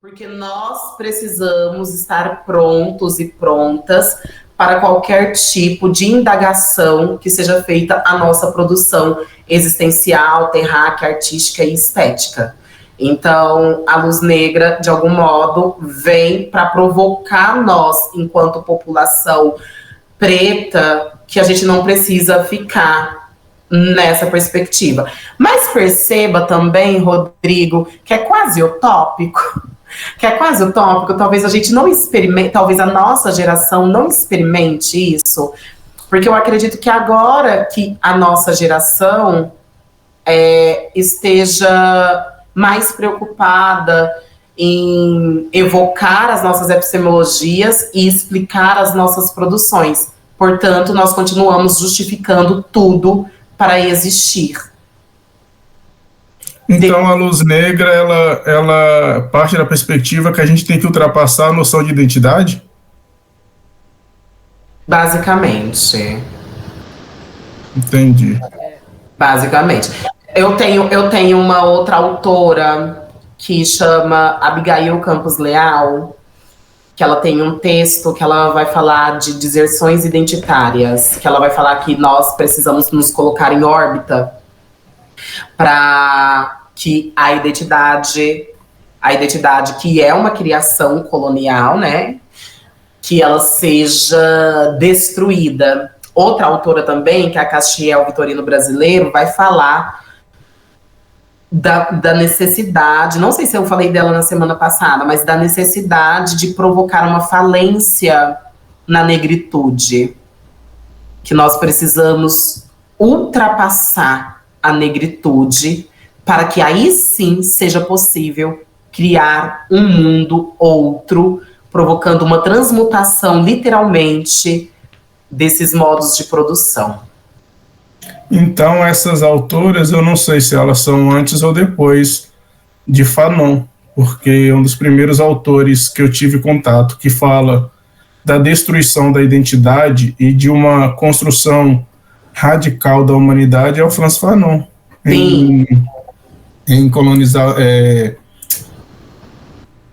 Porque nós precisamos estar prontos e prontas para qualquer tipo de indagação que seja feita à nossa produção existencial, terráquea, artística e estética. Então, a Luz Negra, de algum modo, vem para provocar nós, enquanto população preta, que a gente não precisa ficar nessa perspectiva. Mas perceba também, Rodrigo, que é quase utópico, talvez a gente não experimente, talvez a nossa geração não experimente isso, porque eu acredito que agora que a nossa geração esteja mais preocupada em evocar as nossas epistemologias e explicar as nossas produções. Portanto, nós continuamos justificando tudo para existir. Então, a Luz Negra, ela parte da perspectiva que a gente tem que ultrapassar a noção de identidade? Basicamente. Entendi. Basicamente. Eu tenho uma outra autora que chama Abigail Campos Leal, que ela tem um texto que ela vai falar de deserções identitárias, que ela vai falar que nós precisamos nos colocar em órbita para que a identidade que é uma criação colonial, né, que ela seja destruída. Outra autora também, que é a Castiel Vitorino Brasileiro, vai falar da necessidade, não sei se eu falei dela na semana passada, mas da necessidade de provocar uma falência na negritude, que nós precisamos ultrapassar a negritude para que aí sim seja possível criar um mundo outro, provocando uma transmutação, literalmente, desses modos de produção. Então, essas autoras, eu não sei se elas são antes ou depois de Fanon, porque um dos primeiros autores que eu tive contato que fala da destruição da identidade e de uma construção radical da humanidade é o Frantz Fanon. Em colonizar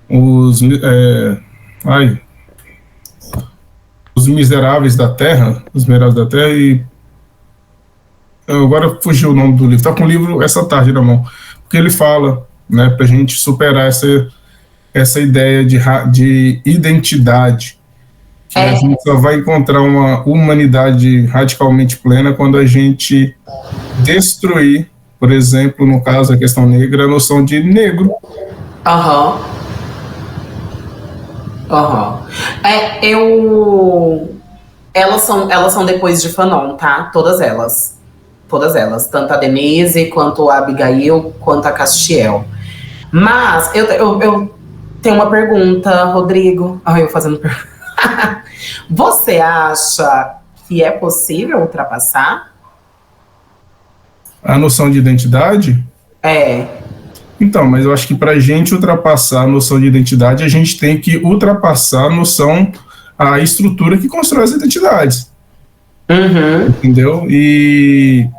os miseráveis da Terra, e agora fugiu o nome do livro, está com o livro essa tarde na mão, porque ele fala, né, para a gente superar essa ideia de identidade, que a gente só vai encontrar uma humanidade radicalmente plena quando a gente destruir, por exemplo, no caso da questão negra, a noção de negro. Elas são depois de Fanon, tá? Todas elas, tanto a Denise, quanto a Abigail, quanto a Castiel. Mas eu tenho uma pergunta, Rodrigo. Eu fazendo pergunta. Você acha que é possível ultrapassar a noção de identidade? Então, mas eu acho que para a gente ultrapassar a noção de identidade, a gente tem que ultrapassar a estrutura que constrói as identidades. Entendeu? E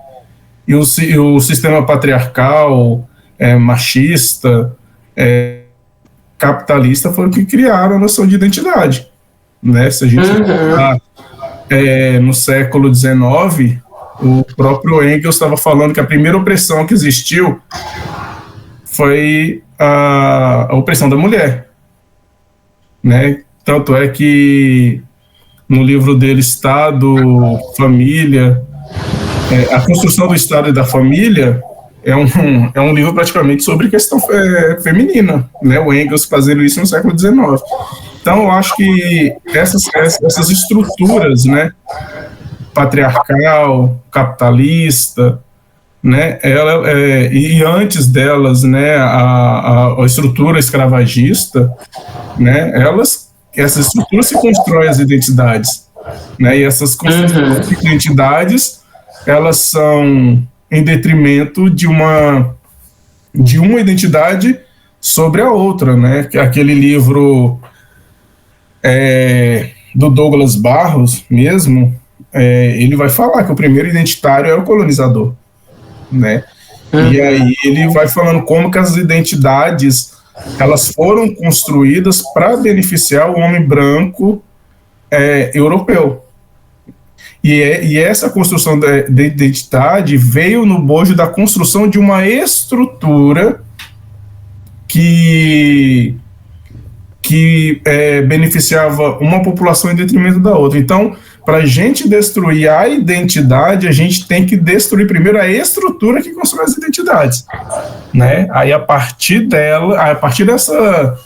o sistema patriarcal, machista, capitalista foi o que criaram a noção de identidade. Né? Se a gente voltar no século XIX, o próprio Engels estava falando que a primeira opressão que existiu foi a opressão da mulher. Né? Tanto é que no livro dele, Estado, Família, a construção do Estado e da família é um livro praticamente sobre questão feminina, né? O Engels fazendo isso no século XIX. Então, eu acho que essas estruturas, né, patriarcal, capitalista, né, e antes delas, né, a estrutura escravagista, né, essas estruturas se constroem as identidades, né, e essas construções de identidades, elas são em detrimento de uma identidade sobre a outra, né, que é aquele livro do Douglas Barros mesmo, ele vai falar que o primeiro identitário é o colonizador, né, e aí ele vai falando como que as identidades elas foram construídas para beneficiar o homem branco europeu. E essa construção de identidade veio no bojo da construção de uma estrutura que beneficiava uma população em detrimento da outra. Então, para a gente destruir a identidade, a gente tem que destruir primeiro a estrutura que constrói as identidades, né? Aí, a partir dessa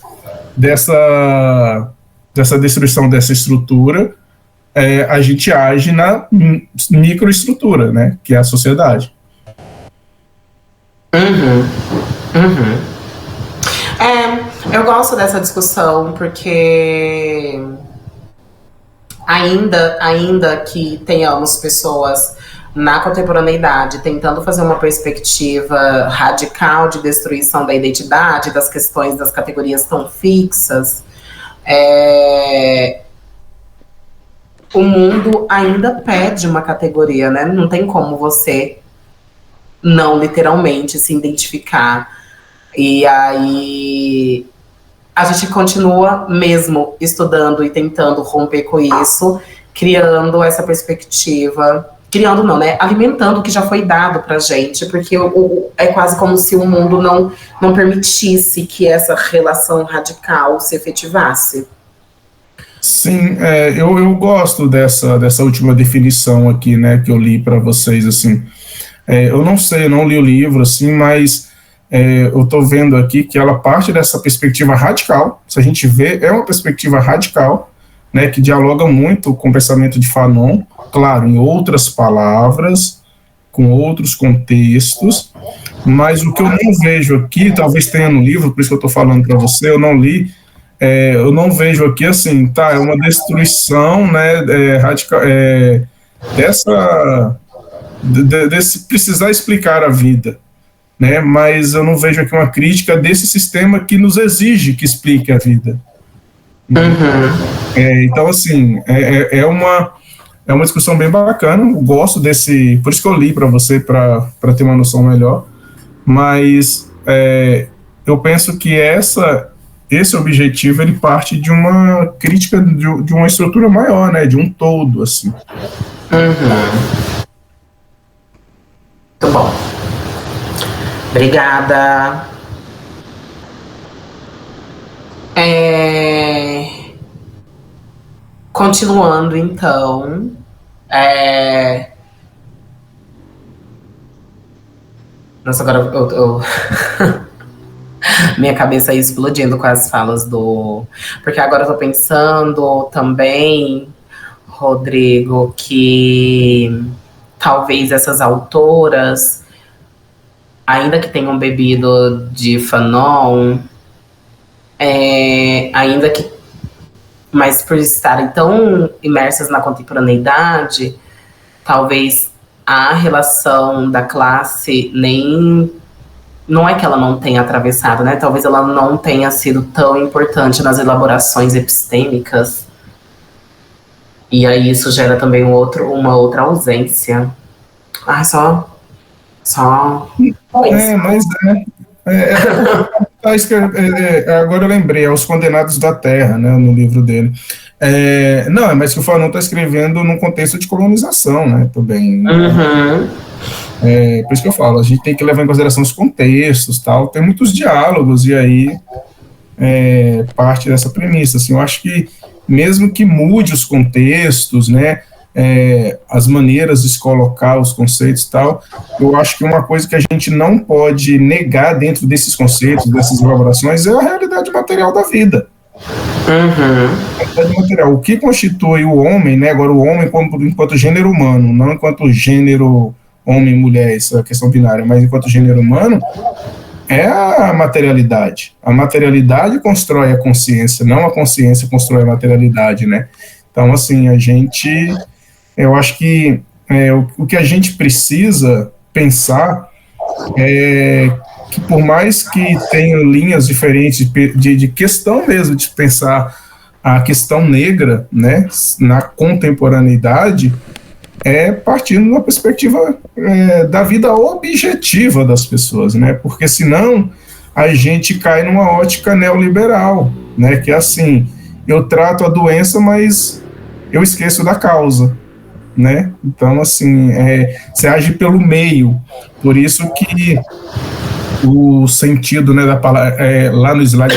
destruição dessa estrutura, a gente age na microestrutura, né? Que é a sociedade. Eu gosto dessa discussão porque ainda que tenhamos pessoas na contemporaneidade tentando fazer uma perspectiva radical de destruição da identidade, das questões das categorias tão fixas, o mundo ainda pede uma categoria, né? Não tem como você não literalmente se identificar. E aí a gente continua mesmo estudando e tentando romper com isso, criando essa perspectiva, criando não, né? Alimentando o que já foi dado pra gente, porque é quase como se o mundo não permitisse que essa relação radical se efetivasse. Sim, eu gosto dessa última definição aqui, né, que eu li para vocês, assim. Eu não sei, eu não li o livro, assim, mas eu estou vendo aqui que ela parte dessa perspectiva radical. Se a gente vê, é uma perspectiva radical, né, que dialoga muito com o pensamento de Fanon, claro, em outras palavras, com outros contextos, mas o que eu não vejo aqui, talvez tenha no livro, por isso que eu estou falando para você, eu não li, eu não vejo aqui assim, tá, é uma destruição, né, radical, desse precisar explicar a vida, né, mas eu não vejo aqui uma crítica desse sistema que nos exige que explique a vida. Então, assim, é uma discussão bem bacana, eu gosto desse, por isso que eu li para você, para ter uma noção melhor, mas eu penso que esse objetivo, ele parte de uma crítica de uma estrutura maior, né, de um todo, assim. Muito bom. Obrigada. Continuando, então. Nossa, agora eu... minha cabeça aí explodindo com as falas do... Porque agora eu tô pensando também, Rodrigo, que talvez essas autoras, ainda que tenham bebido de Fanon, ainda que... Mas por estarem tão imersas na contemporaneidade, talvez a relação da classe nem... Não é que ela não tenha atravessado, né? Talvez ela não tenha sido tão importante nas elaborações epistêmicas. E aí isso gera também uma outra ausência. Só... Mas agora eu lembrei, Os Condenados da Terra, né, no livro dele. Não, mas que o Fanon está escrevendo num contexto de colonização, né, também. Por isso que eu falo, a gente tem que levar em consideração os contextos, tal, tem muitos diálogos, e aí parte dessa premissa, assim, eu acho que mesmo que mude os contextos, né, as maneiras de se colocar os conceitos e tal, eu acho que uma coisa que a gente não pode negar dentro desses conceitos, dessas elaborações, é a realidade material da vida. A realidade material. O que constitui o homem, né, agora o homem enquanto gênero humano, não enquanto gênero homem e mulher, essa questão binária, mas enquanto gênero humano, é a materialidade. A materialidade constrói a consciência, não a consciência constrói a materialidade, né? Então, assim, eu acho que o que a gente precisa pensar é que, por mais que tenha linhas diferentes de questão mesmo, de pensar a questão negra, né, na contemporaneidade, partindo da perspectiva da vida objetiva das pessoas, né, porque senão a gente cai numa ótica neoliberal, né? Que é assim, eu trato a doença, mas eu esqueço da causa, né? Então, assim, você age pelo meio. Por isso que o sentido, né, da palavra, lá no slide,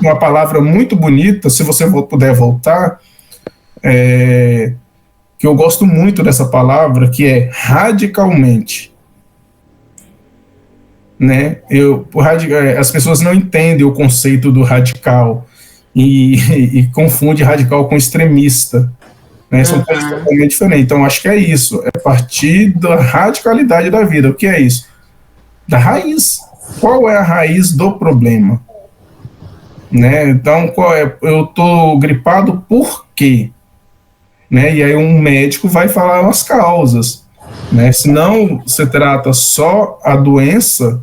uma palavra muito bonita, se você puder voltar, que eu gosto muito dessa palavra, que é radicalmente. Né? As pessoas não entendem o conceito do radical e confunde radical com extremista. Né? São coisas totalmente diferentes. Então, acho que é isso. É partir da radicalidade da vida. O que é isso? Da raiz. Qual é a raiz do problema? Né? Então, eu estou gripado por quê? Né? E aí um médico vai falar as causas. Né? Se não se trata só a doença,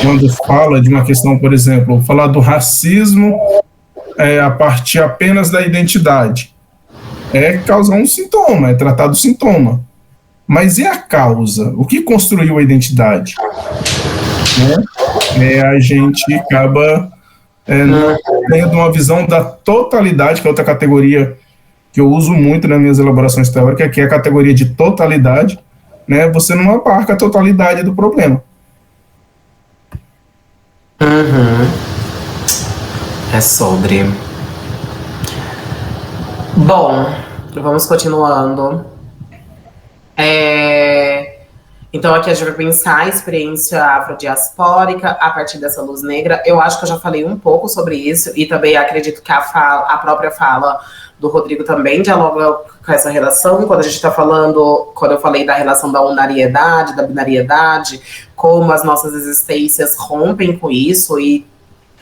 quando fala de uma questão, por exemplo, falar do racismo a partir apenas da identidade, causar um sintoma, tratar do sintoma. Mas e a causa? O que construiu não né? A gente acaba tendo uma visão da totalidade, que é outra categoria que eu uso muito nas minhas elaborações teóricas, que é a categoria de totalidade, né? Você não abarca a totalidade do problema. É sobre. Bom, vamos continuando. Então aqui a gente vai pensar a experiência afrodiaspórica a partir dessa luz negra. Eu acho que eu já falei um pouco sobre isso, e também acredito que a própria fala do Rodrigo também dialoga com essa relação, quando a gente está falando, quando eu falei da relação da unariedade, da binariedade, como as nossas existências rompem com isso e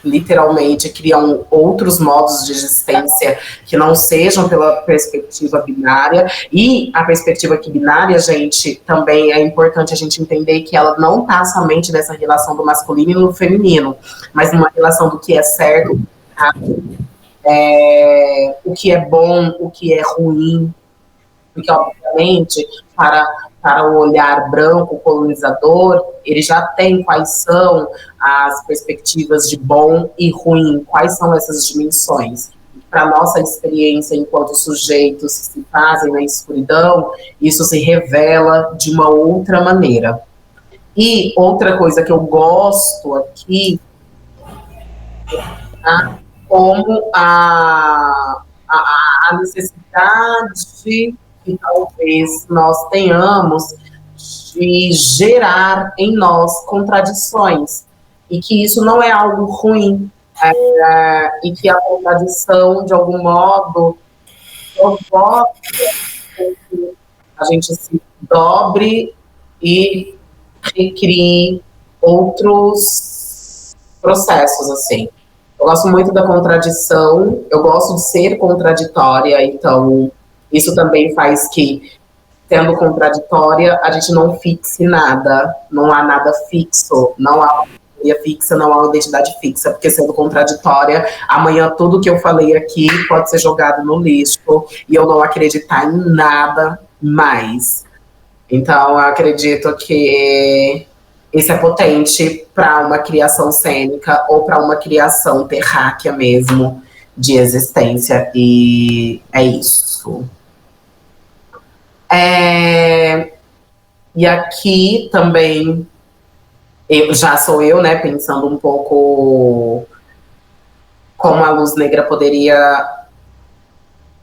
literalmente criam outros modos de existência que não sejam pela perspectiva binária. E a perspectiva aqui binária, gente, também é importante a gente entender que ela não está somente nessa relação do masculino e do feminino, mas numa relação do que é certo, o que é bom, o que é ruim, porque obviamente para o olhar branco colonizador, ele já tem quais são as perspectivas de bom e ruim, quais são essas dimensões. Para a nossa experiência enquanto sujeitos que se fazem na escuridão, isso se revela de uma outra maneira. E outra coisa que eu gosto aqui, como a necessidade que talvez nós tenhamos de gerar em nós contradições, e que isso não é algo ruim, e que a contradição, de algum modo, provoca que a gente se dobre e recrie outros processos, assim. Eu gosto muito da contradição, eu gosto de ser contraditória, então isso também faz que, sendo contraditória, a gente não fixe nada, não há nada fixo, não há uma teoria fixa, não há uma identidade fixa, porque sendo contraditória, amanhã tudo que eu falei aqui pode ser jogado no lixo e eu não acreditar em nada mais. Então, eu acredito que isso é potente para uma criação cênica ou para uma criação terráquea mesmo de existência, e é isso. E aqui também sou eu, né, pensando um pouco como a luz negra poderia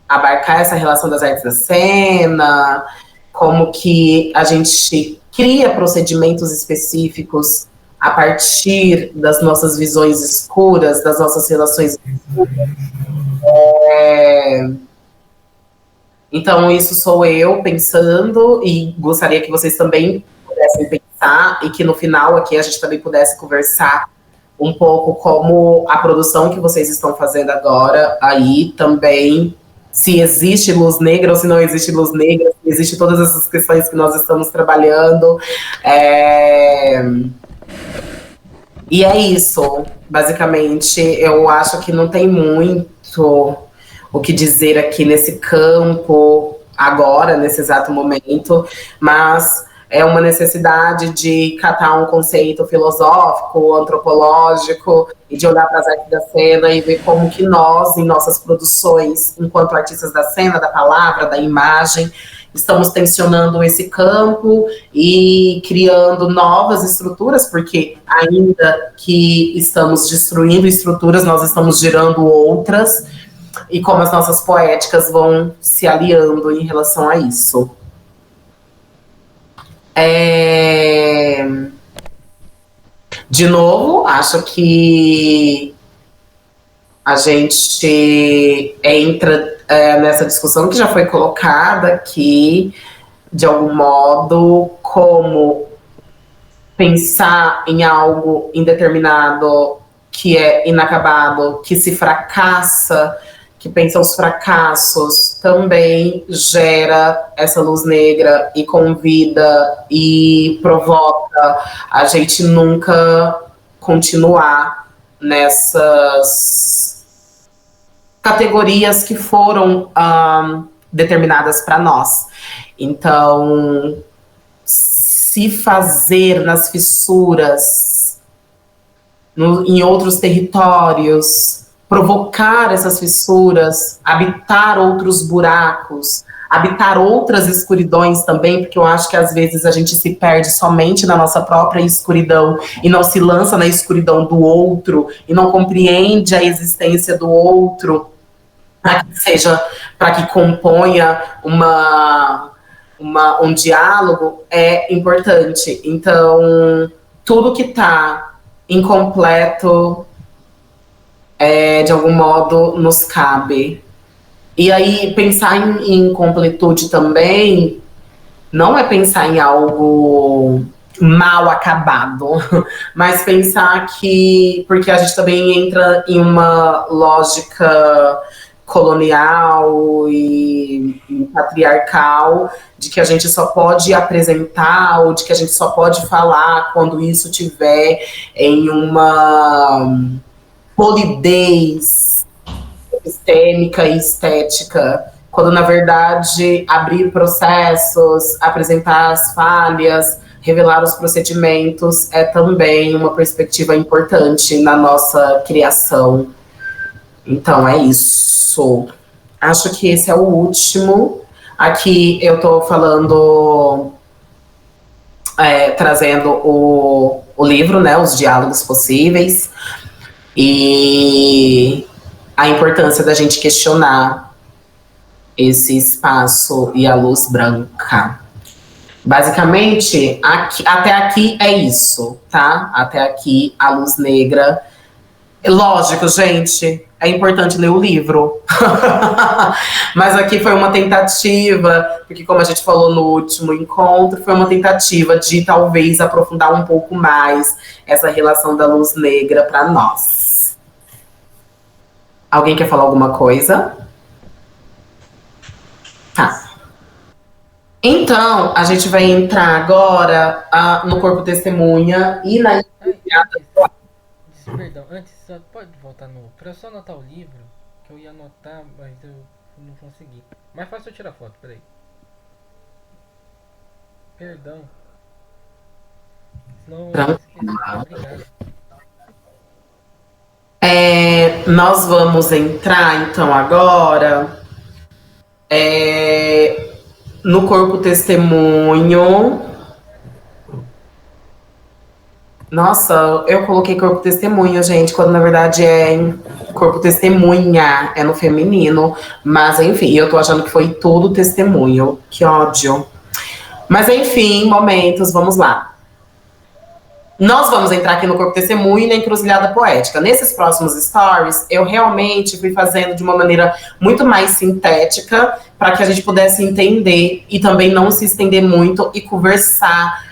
abarcar essa relação das artes da cena, como que a gente cria procedimentos específicos a partir das nossas visões escuras, das nossas relações escuras. Então, isso sou eu pensando, e gostaria que vocês também pudessem pensar, e que no final aqui a gente também pudesse conversar um pouco como a produção que vocês estão fazendo agora aí também, se existe luz negra ou se não existe luz negra, se existe todas essas questões que nós estamos trabalhando. E é isso, basicamente. Eu acho que não tem muito o que dizer aqui nesse campo, agora, nesse exato momento, mas é uma necessidade de catar um conceito filosófico, antropológico, e de olhar para as artes da cena e ver como que nós, em nossas produções, enquanto artistas da cena, da palavra, da imagem, estamos tensionando esse campo e criando novas estruturas, porque ainda que estamos destruindo estruturas, nós estamos gerando outras, e como as nossas poéticas vão se aliando em relação a isso. De novo, acho que a gente entra nessa discussão que já foi colocada aqui, de algum modo, como pensar em algo indeterminado que é inacabado, que se fracassa, que pensa os fracassos, também gera essa luz negra e convida e provoca a gente nunca continuar nessas categorias que foram determinadas para nós. Então, se fazer nas fissuras, em outros territórios, provocar essas fissuras, habitar outros buracos, habitar outras escuridões também, porque eu acho que às vezes a gente se perde somente na nossa própria escuridão e não se lança na escuridão do outro e não compreende a existência do outro, para que componha um diálogo, é importante. Então, tudo que está incompleto, de algum modo, nos cabe. E aí, pensar em completude também não é pensar em algo mal acabado, mas pensar que, porque a gente também entra em uma lógica colonial e patriarcal, de que a gente só pode apresentar, ou de que a gente só pode falar quando isso tiver em uma polidez epistêmica e estética, quando na verdade abrir processos, apresentar as falhas, revelar os procedimentos é também uma perspectiva importante na nossa criação. Então é isso. Acho que esse é o último. Aqui eu estou falando, trazendo o livro, né, Os Diálogos Possíveis, e a importância da gente questionar esse espaço e a luz branca. Basicamente, até aqui é isso, tá? Até aqui a luz negra. Lógico, gente, é importante ler o livro. Mas aqui foi uma tentativa, porque como a gente falou no último encontro, foi uma tentativa de talvez aprofundar um pouco mais essa relação da luz negra para nós. Alguém quer falar alguma coisa? Tá. Então, a gente vai entrar agora no corpo testemunha e na... Perdão, antes, só pode voltar pra eu só anotar o livro, que eu ia anotar, mas eu não consegui. Mais fácil eu tirar foto, peraí. Perdão. Senão eu esqueci. Obrigado. Nós vamos entrar, então, agora no corpo testemunho. Nossa, eu coloquei corpo testemunho, gente, quando na verdade é corpo testemunha, é no feminino. Mas, enfim, eu tô achando que foi tudo testemunho. Que ódio. Mas, enfim, momentos, vamos lá. Nós vamos entrar aqui no corpo testemunho e na encruzilhada poética. Nesses próximos stories, eu realmente fui fazendo de uma maneira muito mais sintética para que a gente pudesse entender e também não se estender muito e conversar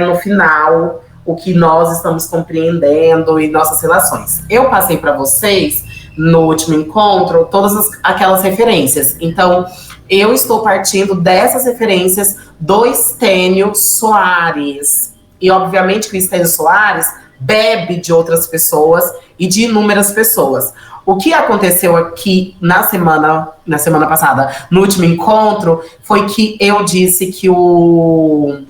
no final o que nós estamos compreendendo e nossas relações. Eu passei para vocês, no último encontro, todas aquelas referências. Então, eu estou partindo dessas referências do Estênio Soares. E, obviamente, que o Estênio Soares bebe de outras pessoas e de inúmeras pessoas. O que aconteceu aqui na semana passada, no último encontro, foi que eu disse que o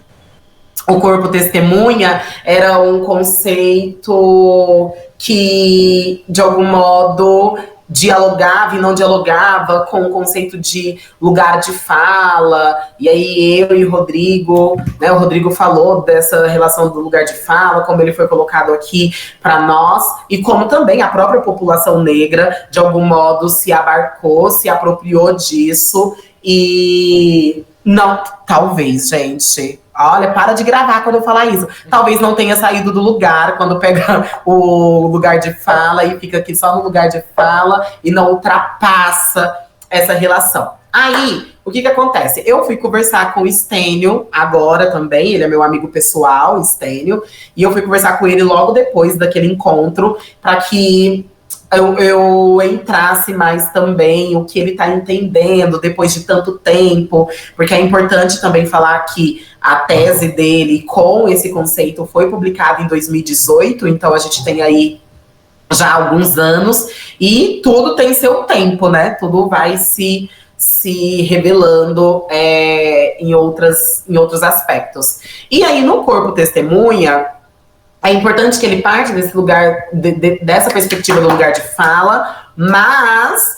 o corpo testemunha era um conceito que, de algum modo, dialogava e não dialogava com o conceito de lugar de fala. E aí eu e o Rodrigo, né, o Rodrigo falou dessa relação do lugar de fala, como ele foi colocado aqui para nós, e como também a própria população negra, de algum modo, se abarcou, se apropriou disso. E não, talvez, gente. Olha, para de gravar quando eu falar isso. Talvez não tenha saído do lugar quando pega o lugar de fala e fica aqui só no lugar de fala e não ultrapassa essa relação. Aí, o que acontece? Eu fui conversar com o Stênio agora também, ele é meu amigo pessoal, Stênio, e eu fui conversar com ele logo depois daquele encontro para que eu entrasse mais também o que ele está entendendo depois de tanto tempo, porque é importante também falar que a tese dele com esse conceito foi publicada em 2018, então a gente tem aí já alguns anos, e tudo tem seu tempo, né? Tudo vai se revelando em outros aspectos. E aí, no corpo testemunha, é importante que ele parte desse lugar, dessa perspectiva do lugar de fala, mas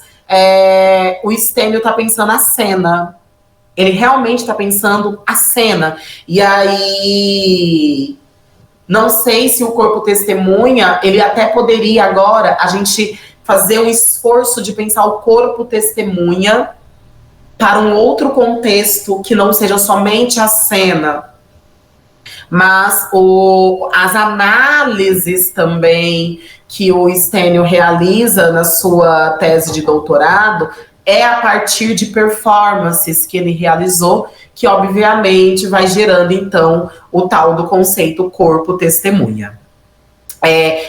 o Stênio está pensando a cena. Ele realmente está pensando a cena. E aí, não sei se o corpo testemunha, ele até poderia agora, a gente fazer um esforço de pensar o corpo testemunha para um outro contexto que não seja somente a cena. Mas as análises também que o Stênio realiza na sua tese de doutorado é a partir de performances que ele realizou, que obviamente vai gerando então o tal do conceito corpo-testemunha.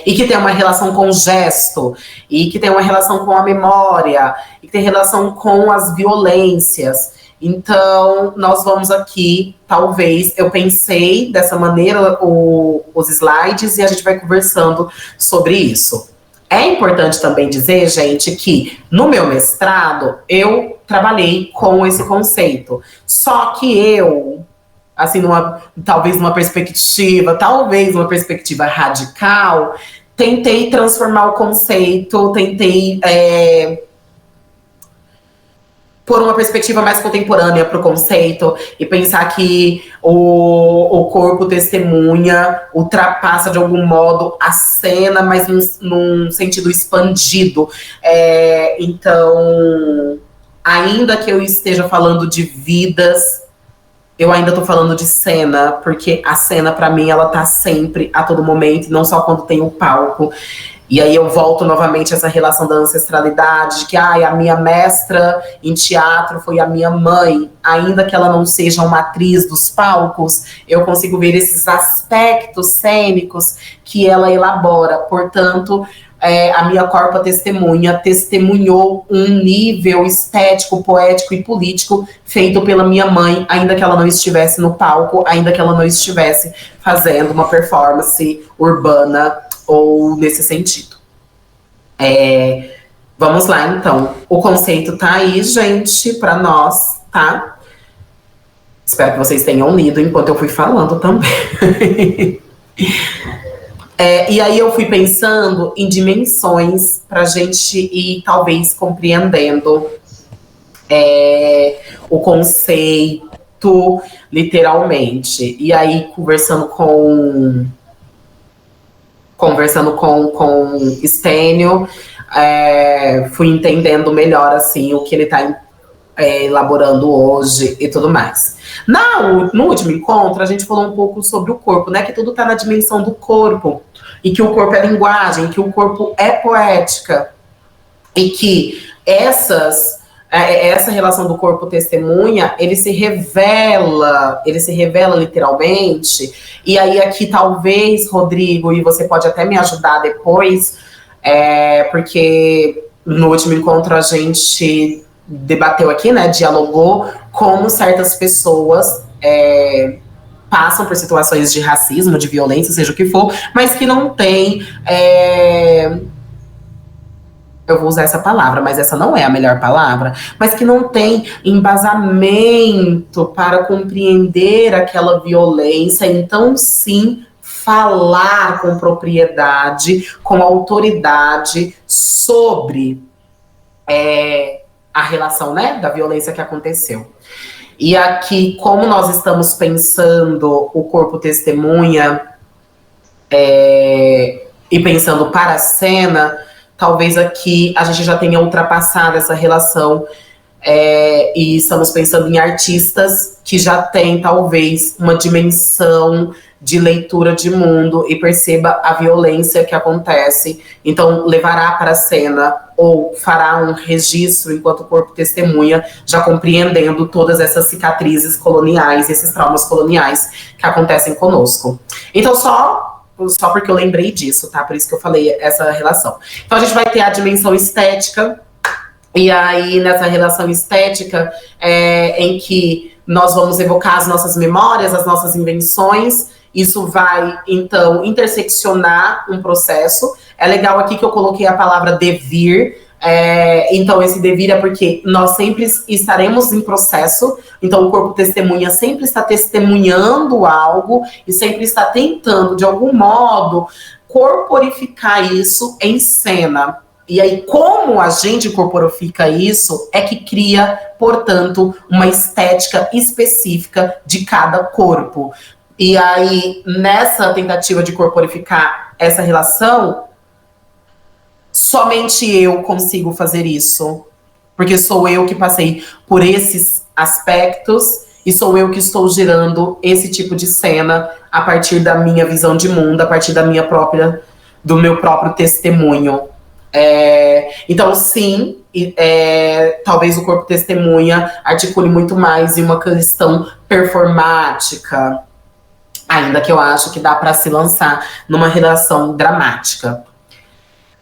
E que tem uma relação com o gesto, e que tem uma relação com a memória, e que tem relação com as violências. Então, nós vamos aqui, talvez, eu pensei dessa maneira os slides e a gente vai conversando sobre isso. É importante também dizer, gente, que no meu mestrado eu trabalhei com esse conceito. Só que eu, assim, talvez numa perspectiva radical, tentei transformar o conceito, tentei por uma perspectiva mais contemporânea para o conceito e pensar que o corpo testemunha ultrapassa de algum modo a cena, mas num sentido expandido. Então, ainda que eu esteja falando de vidas, eu ainda estou falando de cena, porque a cena, para mim, ela tá sempre, a todo momento, não só quando tem o palco. E aí eu volto novamente a essa relação da ancestralidade, de que a minha mestra em teatro foi a minha mãe, ainda que ela não seja uma atriz dos palcos, eu consigo ver esses aspectos cênicos que ela elabora. Portanto, a minha corpo testemunha testemunhou um nível estético, poético e político feito pela minha mãe, ainda que ela não estivesse no palco, ainda que ela não estivesse fazendo uma performance urbana ou nesse sentido. Vamos lá, então. O conceito tá aí, gente, para nós, tá? Espero que vocês tenham lido enquanto eu fui falando também. E aí eu fui pensando em dimensões para a gente ir, talvez, compreendendo o conceito literalmente. E aí, conversando com Stênio, fui entendendo melhor assim o que ele está elaborando hoje e tudo mais. No último encontro, a gente falou um pouco sobre o corpo, né? Que tudo está na dimensão do corpo, e que o corpo é linguagem, que o corpo é poética, e que essa relação do corpo testemunha, ele se revela literalmente. E aí aqui talvez, Rodrigo, e você pode até me ajudar depois, porque no último encontro a gente debateu aqui, né, dialogou como certas pessoas passam por situações de racismo, de violência, seja o que for, mas que não têm eu vou usar essa palavra, mas essa não é a melhor palavra, mas que não tem embasamento para compreender aquela violência, então sim falar com propriedade, com autoridade sobre a relação, né, da violência que aconteceu. E aqui, como nós estamos pensando o corpo testemunha e pensando para a cena, talvez aqui a gente já tenha ultrapassado essa relação e estamos pensando em artistas que já têm talvez uma dimensão de leitura de mundo e perceba a violência que acontece, então levará para a cena ou fará um registro enquanto corpo testemunha, já compreendendo todas essas cicatrizes coloniais, esses traumas coloniais que acontecem conosco. Então só porque eu lembrei disso, tá? Por isso que eu falei essa relação. Então a gente vai ter a dimensão estética, e aí nessa relação estética em que nós vamos evocar as nossas memórias, as nossas invenções. Isso vai, então, interseccionar um processo. É legal aqui que eu coloquei a palavra devir. Então, esse devir é porque nós sempre estaremos em processo. Então, o corpo testemunha sempre está testemunhando algo e sempre está tentando, de algum modo, corporificar isso em cena. E aí, como a gente corporifica isso, é que cria, portanto, uma estética específica de cada corpo. E aí, nessa tentativa de corporificar essa relação, somente eu consigo fazer isso. Porque sou eu que passei por esses aspectos e sou eu que estou gerando esse tipo de cena a partir da minha visão de mundo, a partir do meu próprio testemunho. Então, sim, talvez o corpo testemunha articule muito mais em uma questão performática, ainda que eu acho que dá para se lançar numa relação dramática.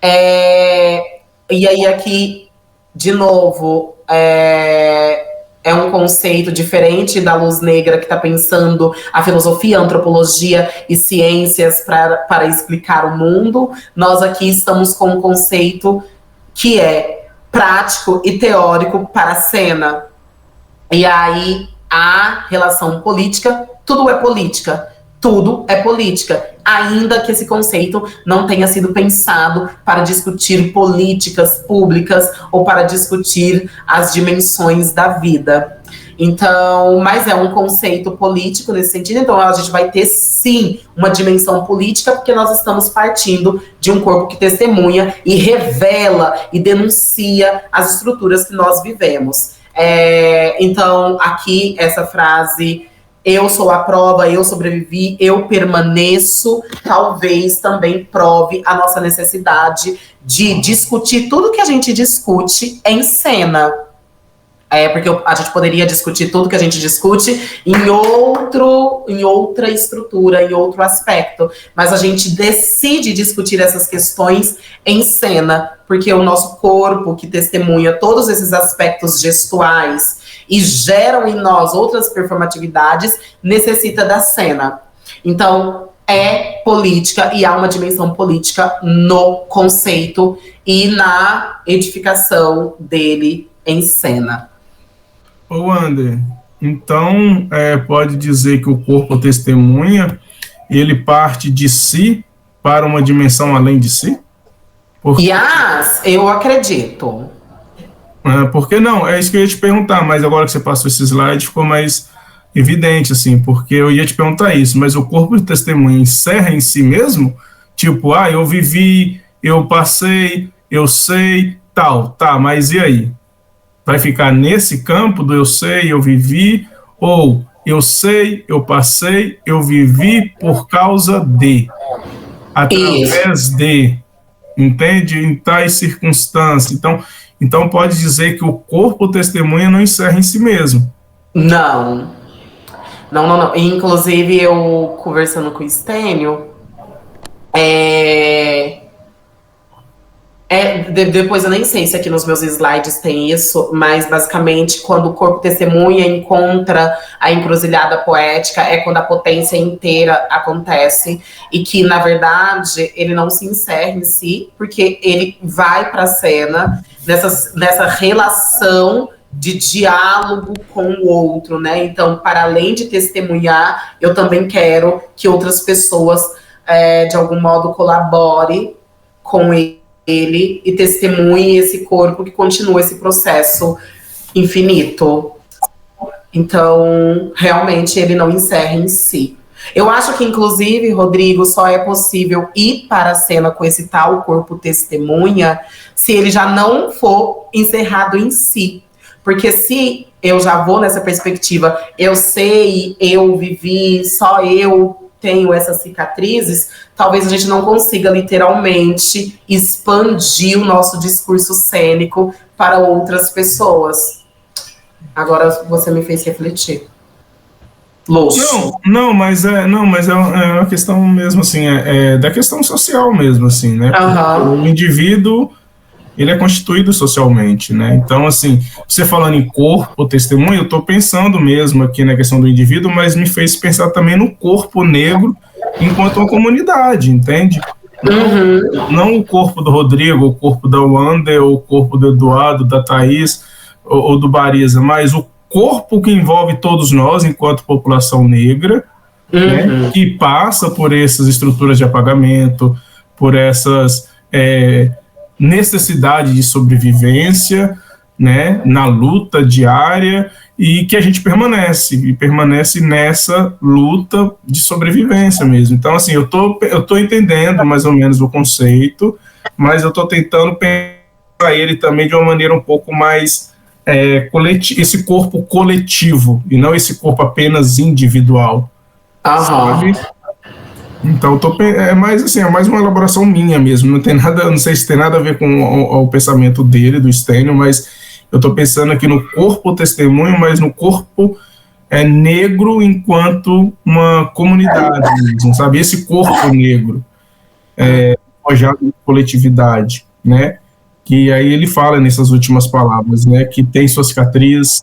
E aí aqui, de novo, é um conceito diferente da luz negra que está pensando a filosofia, a antropologia e ciências para explicar o mundo. Nós aqui estamos com um conceito que é prático e teórico para a cena. E aí a relação política, tudo é política. Tudo é política, ainda que esse conceito não tenha sido pensado para discutir políticas públicas ou para discutir as dimensões da vida. Então, mas é um conceito político nesse sentido, então a gente vai ter sim uma dimensão política, porque nós estamos partindo de um corpo que testemunha e revela e denuncia as estruturas que nós vivemos. Então, aqui essa frase... Eu sou a prova, eu sobrevivi, eu permaneço, talvez também prove a nossa necessidade de discutir tudo que a gente discute em cena. Porque a gente poderia discutir tudo que a gente discute em outra estrutura, em outro aspecto. Mas a gente decide discutir essas questões em cena, porque o nosso corpo, que testemunha todos esses aspectos gestuais e geram em nós outras performatividades, necessita da cena. Então, é política e há uma dimensão política no conceito e na edificação dele em cena. Ô, Ander, então pode dizer que o corpo testemunha, ele parte de si para uma dimensão além de si? Eu acredito. Por que não? É isso que eu ia te perguntar, mas agora que você passou esse slide, ficou mais evidente, assim, porque eu ia te perguntar isso, mas o corpo de testemunha encerra em si mesmo? Tipo, eu vivi, eu passei, eu sei, tal, mas e aí? Vai ficar nesse campo do eu sei, eu vivi, ou eu sei, eu passei, eu vivi por causa de, através de, entende? Em tais circunstâncias. Então pode dizer que o corpo testemunha não encerra em si mesmo. Não. Inclusive, eu conversando com o Stênio, Depois eu nem sei se aqui nos meus slides tem isso, mas basicamente quando o corpo testemunha encontra a encruzilhada poética é quando a potência inteira acontece e que, na verdade, ele não se encerra em si, porque ele vai para a cena nessa relação de diálogo com o outro, né? Então, para além de testemunhar, eu também quero que outras pessoas, de algum modo, colaborem com ele e testemunhe esse corpo que continua esse processo infinito. Então, realmente, ele não encerra em si. Eu acho que, inclusive, Rodrigo, só é possível ir para a cena com esse tal corpo testemunha se ele já não for encerrado em si. Porque se eu já vou nessa perspectiva, eu sei, eu vivi, só eu tenho essas cicatrizes, talvez a gente não consiga literalmente expandir o nosso discurso cênico para outras pessoas. Agora você me fez refletir. Não, mas é uma questão mesmo assim, da questão social mesmo assim, né? Uhum. O indivíduo, ele é constituído socialmente, né? Então, assim, você falando em corpo, testemunho, eu estou pensando mesmo aqui na questão do indivíduo, mas me fez pensar também no corpo negro enquanto uma comunidade, entende? Uhum. Não o corpo do Rodrigo, o corpo da Wander, o corpo do Eduardo, da Thaís ou do Bariza, mas o corpo que envolve todos nós enquanto população negra, né, que passa por essas estruturas de apagamento, por essas necessidade de sobrevivência, né, na luta diária, e que a gente permanece nessa luta de sobrevivência mesmo. Então, assim, eu tô entendendo mais ou menos o conceito, mas eu tô tentando pensar ele também de uma maneira um pouco mais esse corpo coletivo, e não esse corpo apenas individual. Sabe? Então, é mais uma elaboração minha mesmo, não sei se tem nada a ver com o pensamento dele, do Stênio, mas eu estou pensando aqui no corpo testemunho, mas no corpo negro enquanto uma comunidade mesmo, sabe? Esse corpo negro, forjado de coletividade, né? Que aí ele fala nessas últimas palavras, né? Que tem sua cicatriz,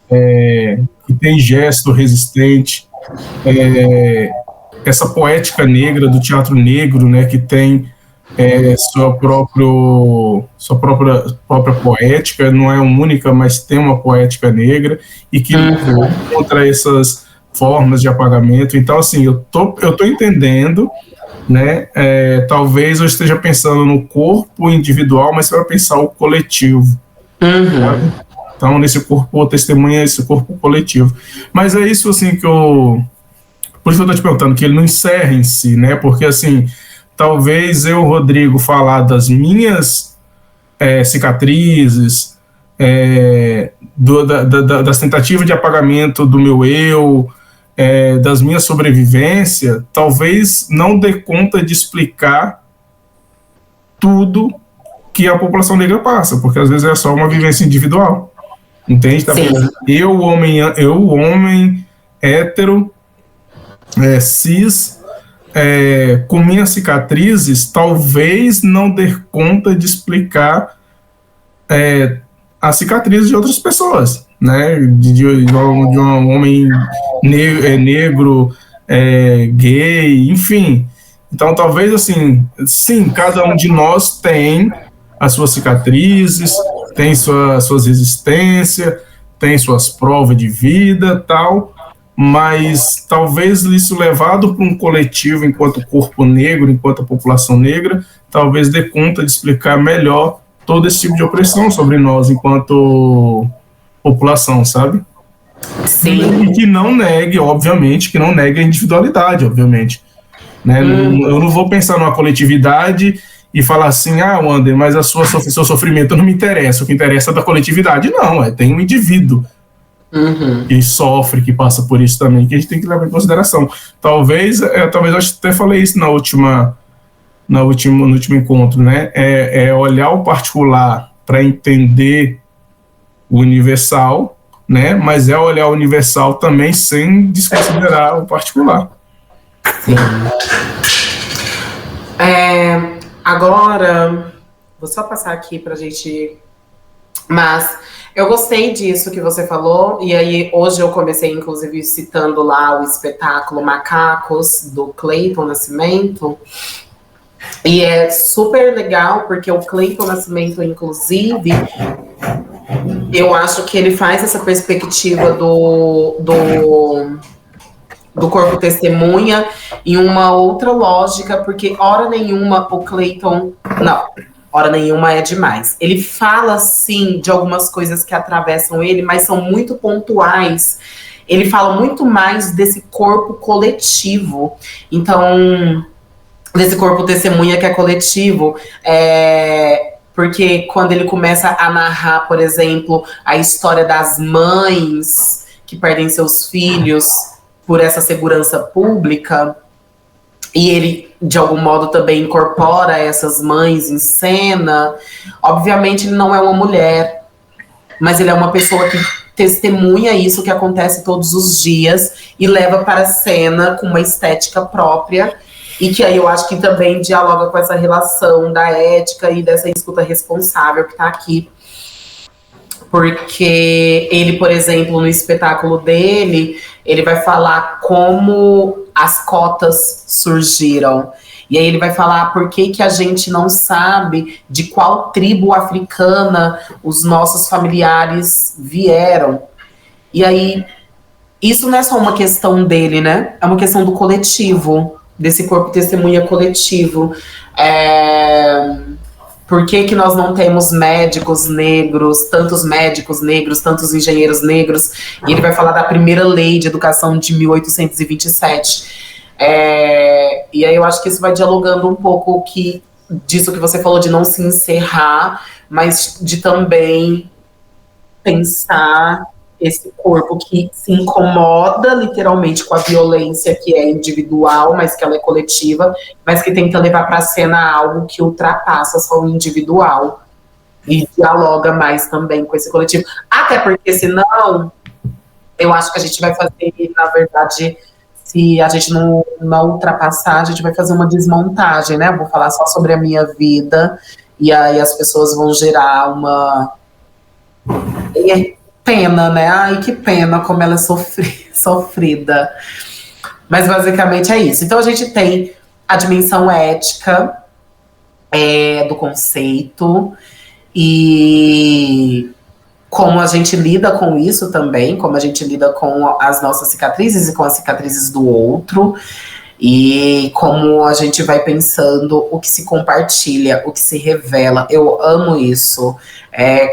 que tem gesto resistente, essa poética negra do teatro negro, né, que tem sua própria poética, não é única, mas tem uma poética negra e que luta contra essas formas de apagamento. Então, assim, eu tô entendendo, né, talvez eu esteja pensando no corpo individual, mas para pensar o coletivo. Sabe? Então, nesse corpo testemunha esse corpo coletivo. Mas é isso, assim, por isso que eu estou te perguntando, que ele não encerra em si, né? Porque, assim, talvez eu, Rodrigo, falar das minhas cicatrizes, das tentativas de apagamento do meu eu, das minhas sobrevivências, talvez não dê conta de explicar tudo que a população negra passa, porque às vezes é só uma vivência individual, entende? Tá? Eu, homem hétero, cis, com minhas cicatrizes, talvez não dê conta de explicar as cicatrizes de outras pessoas, né? De um homem negro, gay, enfim. Então, talvez, assim, sim, cada um de nós tem as suas cicatrizes, tem suas resistências, tem suas provas de vida, tal, mas talvez isso levado para um coletivo enquanto corpo negro, enquanto população negra, talvez dê conta de explicar melhor todo esse tipo de opressão sobre nós enquanto população, sabe? Sim. E que não negue, obviamente, a individualidade, obviamente. Né? Eu não vou pensar numa coletividade e falar assim, Wander, mas seu sofrimento não me interessa, o que interessa é da coletividade. Não, tem um indivíduo que sofre, que passa por isso também, que a gente tem que levar em consideração. Talvez eu até falei isso no último encontro, né? Olhar o particular para entender o universal, né? Mas olhar o universal também sem desconsiderar o particular. Sim. Agora, Vou só passar aqui pra gente... Mas eu gostei disso que você falou, e aí hoje eu comecei, inclusive, citando lá o espetáculo Macacos, do Cleiton Nascimento, e é super legal, porque o Cleiton Nascimento, inclusive, eu acho que ele faz essa perspectiva do corpo testemunha em uma outra lógica, porque hora nenhuma o Cleiton... Não, hora nenhuma é demais. Ele fala, sim, de algumas coisas que atravessam ele, mas são muito pontuais. Ele fala muito mais desse corpo coletivo. Então, desse corpo testemunha que é coletivo. Porque quando ele começa a narrar, por exemplo, a história das mães que perdem seus filhos por essa segurança pública, e ele, de algum modo, também incorpora essas mães em cena. Obviamente, ele não é uma mulher, mas ele é uma pessoa que testemunha isso que acontece todos os dias e leva para a cena com uma estética própria, e que aí eu acho que também dialoga com essa relação da ética e dessa escuta responsável que está aqui. Porque ele, por exemplo, no espetáculo dele, ele vai falar como as cotas surgiram. E aí ele vai falar por que a gente não sabe de qual tribo africana os nossos familiares vieram. E aí, isso não é só uma questão dele, né? É uma questão do coletivo, desse corpo testemunha coletivo. Por que nós não temos médicos negros, tantos engenheiros negros? E ele vai falar da primeira lei de educação de 1827. E aí eu acho que isso vai dialogando um pouco disso que você falou, de não se encerrar, mas de também pensar esse corpo que se incomoda literalmente com a violência que é individual, mas que ela é coletiva, mas que tenta levar para a cena algo que ultrapassa só o individual e dialoga mais também com esse coletivo. Até porque senão, eu acho que a gente vai fazer, na verdade, se a gente não ultrapassar, a gente vai fazer uma desmontagem, né? Eu vou falar só sobre a minha vida, e aí as pessoas vão gerar uma... pena, né? Ai, que pena como ela é sofrida. Mas basicamente é isso. Então a gente tem a dimensão ética do conceito e como a gente lida com isso também, como a gente lida com as nossas cicatrizes e com as cicatrizes do outro, e como a gente vai pensando o que se compartilha, o que se revela. Eu amo isso.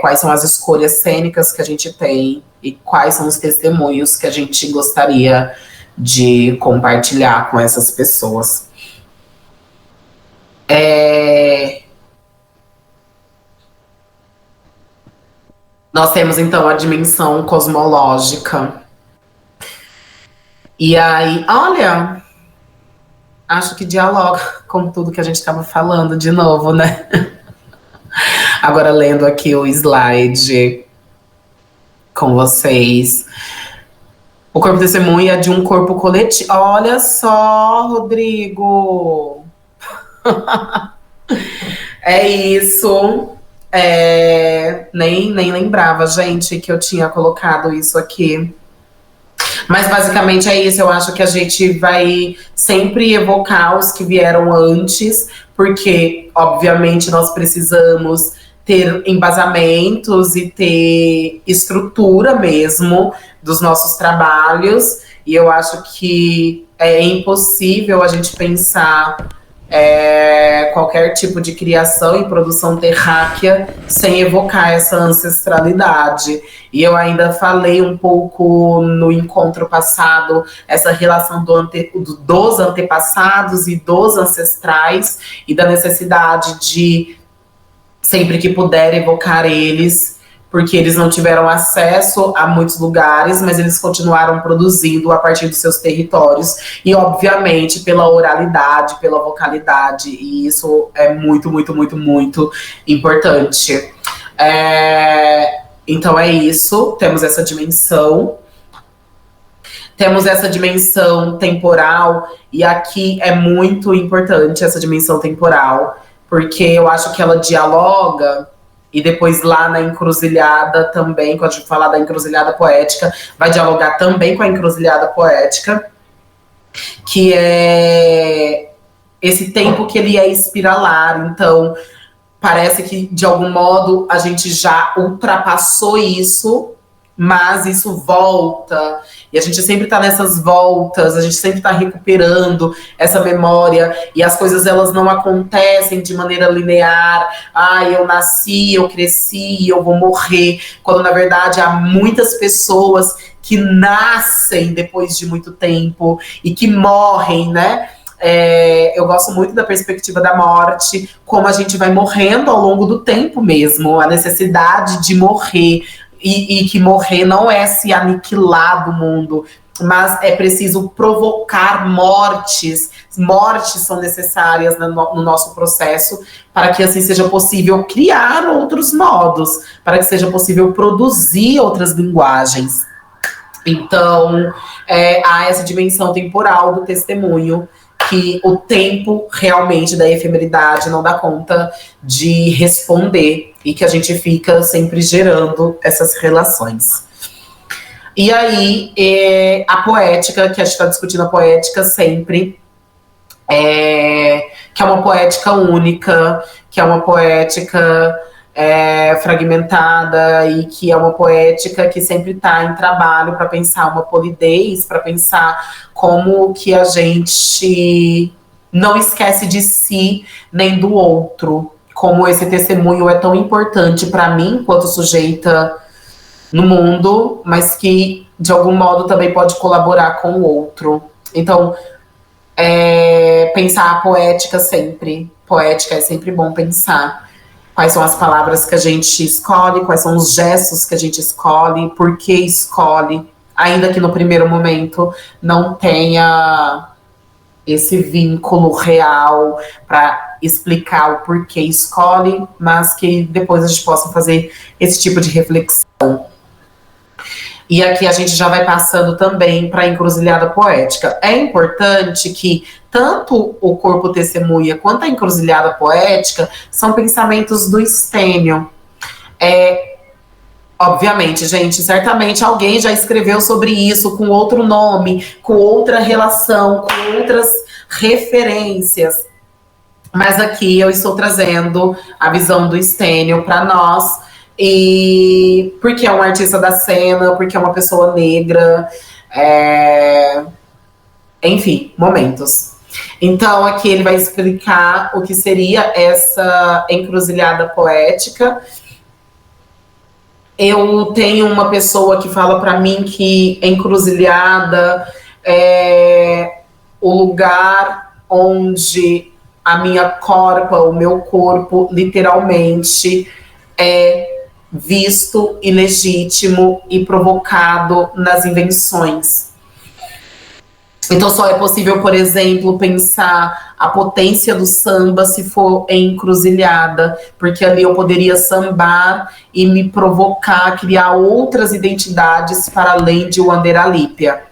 Quais são as escolhas cênicas que a gente tem e quais são os testemunhos que a gente gostaria de compartilhar com essas pessoas. Nós temos, então, a dimensão cosmológica. E aí, olha... Acho que dialoga com tudo que a gente estava falando de novo, né? Agora lendo aqui o slide com vocês. O corpo testemunha de um corpo coletivo. Olha só, Rodrigo! É isso. Nem lembrava, gente, que eu tinha colocado isso aqui. Mas basicamente é isso, eu acho que a gente vai sempre evocar os que vieram antes, porque, obviamente, nós precisamos ter embasamentos e ter estrutura mesmo dos nossos trabalhos, e eu acho que é impossível a gente pensar qualquer tipo de criação e produção terráquea sem evocar essa ancestralidade. E eu ainda falei um pouco no encontro passado essa relação dos antepassados e dos ancestrais e da necessidade de, sempre que puder, evocar eles, porque eles não tiveram acesso a muitos lugares, mas eles continuaram produzindo a partir dos seus territórios, e obviamente pela oralidade, pela vocalidade, e isso é muito, muito, muito, muito importante. Então é isso, temos essa dimensão. Temos essa dimensão temporal, e aqui é muito importante essa dimensão temporal, porque eu acho que ela dialoga, e depois lá na encruzilhada também, quando a gente falar da encruzilhada poética, vai dialogar também com a encruzilhada poética, que é esse tempo que ele é espiralar. Então, parece que, de algum modo, a gente já ultrapassou isso, mas isso volta, e a gente sempre tá nessas voltas, a gente sempre tá recuperando essa memória, e as coisas, elas não acontecem de maneira linear. Eu nasci, eu cresci, eu vou morrer, quando na verdade há muitas pessoas que nascem depois de muito tempo e que morrem, né? Eu gosto muito da perspectiva da morte, como a gente vai morrendo ao longo do tempo mesmo, a necessidade de morrer, e que morrer não é se aniquilar do mundo, mas é preciso provocar mortes. Mortes são necessárias no nosso processo, para que assim seja possível criar outros modos, para que seja possível produzir outras linguagens. Então, há essa dimensão temporal do testemunho, que o tempo realmente da efemeridade não dá conta de responder, e que a gente fica sempre gerando essas relações. E aí, a poética, que a gente está discutindo a poética sempre, que é uma poética única, que é uma poética fragmentada, e que é uma poética que sempre está em trabalho para pensar uma polidez, para pensar como que a gente não esquece de si nem do outro, como esse testemunho é tão importante para mim, enquanto sujeita no mundo, mas que de algum modo também pode colaborar com o outro. Então, pensar a poética sempre. Poética é sempre bom pensar. Quais são as palavras que a gente escolhe, quais são os gestos que a gente escolhe, por que escolhe, ainda que no primeiro momento não tenha esse vínculo real para explicar o porquê escolhe, mas que depois a gente possa fazer esse tipo de reflexão. E aqui a gente já vai passando também para a encruzilhada poética. É importante que tanto o corpo testemunha quanto a encruzilhada poética são pensamentos do Stênio. Obviamente, gente, certamente alguém já escreveu sobre isso com outro nome, com outra relação, com outras referências. Mas aqui eu estou trazendo a visão do Stênio para nós, e porque é um artista da cena, porque é uma pessoa negra, enfim, momentos. Então aqui ele vai explicar o que seria essa encruzilhada poética. Eu tenho uma pessoa que fala para mim que encruzilhada é o lugar onde a minha corpa, o meu corpo, literalmente é visto, ilegítimo e provocado nas invenções. Então só é possível, por exemplo, pensar a potência do samba se for em encruzilhada, porque ali eu poderia sambar e me provocar, criar outras identidades para além de Wanderalípia.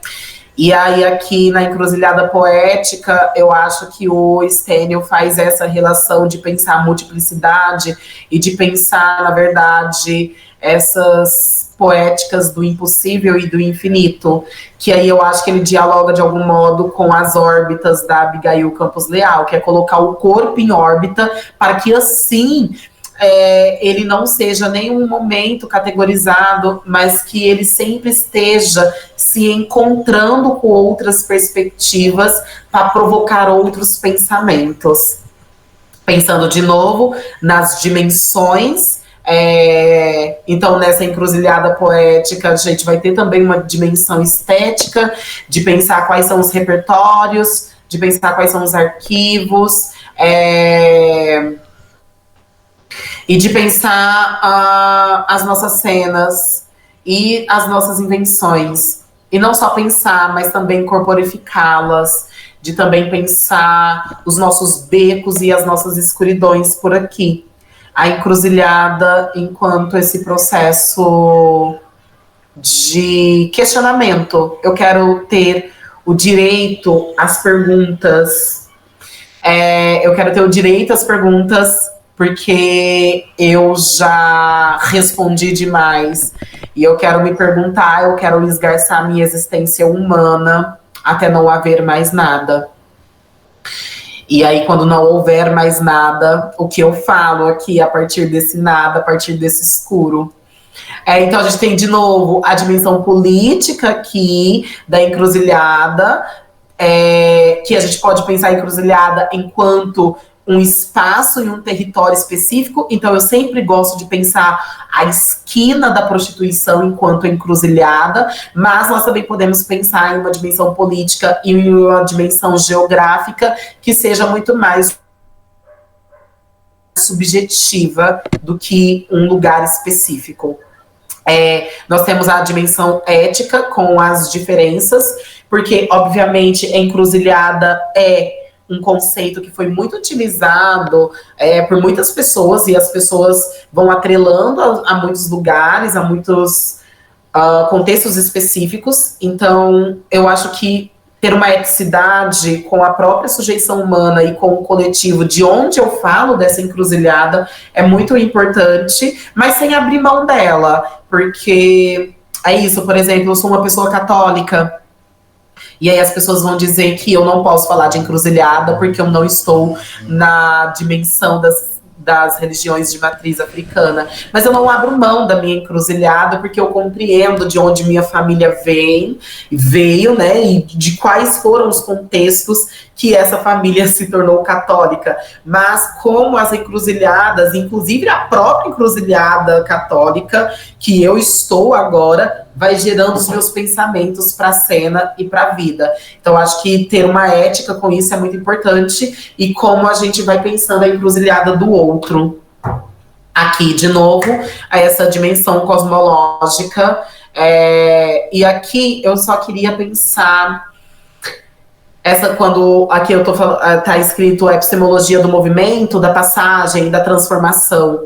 E aí aqui na encruzilhada poética, eu acho que o Stênio faz essa relação de pensar a multiplicidade e de pensar, na verdade, essas poéticas do impossível e do infinito, que aí eu acho que ele dialoga de algum modo com as órbitas da Abigail Campos Leal, que é colocar o corpo em órbita para que assim ele não seja nenhum momento categorizado, mas que ele sempre esteja se encontrando com outras perspectivas para provocar outros pensamentos. Pensando de novo nas dimensões. Então nessa encruzilhada poética a gente vai ter também uma dimensão estética, de pensar quais são os repertórios, de pensar quais são os arquivos, e de pensar as nossas cenas e as nossas invenções. E não só pensar, mas também corporificá-las, de também pensar os nossos becos e as nossas escuridões por aqui. A encruzilhada enquanto esse processo de questionamento. Eu quero ter o direito às perguntas, Eu quero ter o direito às perguntas, porque eu já respondi demais. E eu quero me perguntar, eu quero esgarçar minha existência humana até não haver mais nada. E aí, quando não houver mais nada, o que eu falo aqui a partir desse nada, a partir desse escuro? Então a gente tem, de novo, a dimensão política aqui da encruzilhada, que a gente pode pensar a encruzilhada enquanto um espaço e um território específico. Então eu sempre gosto de pensar a esquina da prostituição enquanto encruzilhada, mas nós também podemos pensar em uma dimensão política e em uma dimensão geográfica que seja muito mais subjetiva do que um lugar específico. Nós temos a dimensão ética com as diferenças, porque, obviamente, a encruzilhada é um conceito que foi muito utilizado por muitas pessoas, e as pessoas vão atrelando a muitos lugares, a muitos contextos específicos. Então, eu acho que ter uma eticidade com a própria sujeição humana e com o coletivo de onde eu falo dessa encruzilhada é muito importante, mas sem abrir mão dela, porque é isso. Por exemplo, eu sou uma pessoa católica, e aí as pessoas vão dizer que eu não posso falar de encruzilhada porque eu não estou na dimensão das religiões de matriz africana. Mas eu não abro mão da minha encruzilhada porque eu compreendo de onde minha família veio, né, e de quais foram os contextos que essa família se tornou católica. Mas como as encruzilhadas, inclusive a própria encruzilhada católica que eu estou agora, vai gerando os meus pensamentos para a cena e para a vida. Então, acho que ter uma ética com isso é muito importante, e como a gente vai pensando a encruzilhada do outro. Aqui, de novo, essa dimensão cosmológica. E aqui eu só queria pensar, quando aqui eu tô falando, tá escrito a epistemologia do movimento, da passagem, da transformação,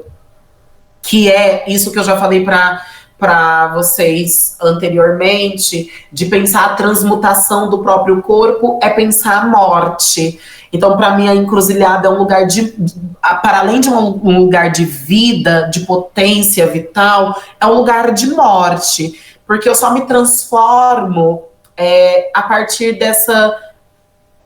que é isso que eu já falei para vocês anteriormente, de pensar a transmutação do próprio corpo, é pensar a morte. Então, para mim, a encruzilhada é um lugar para além de um lugar de vida, de potência vital, é um lugar de morte, porque eu só me transformo a partir dessa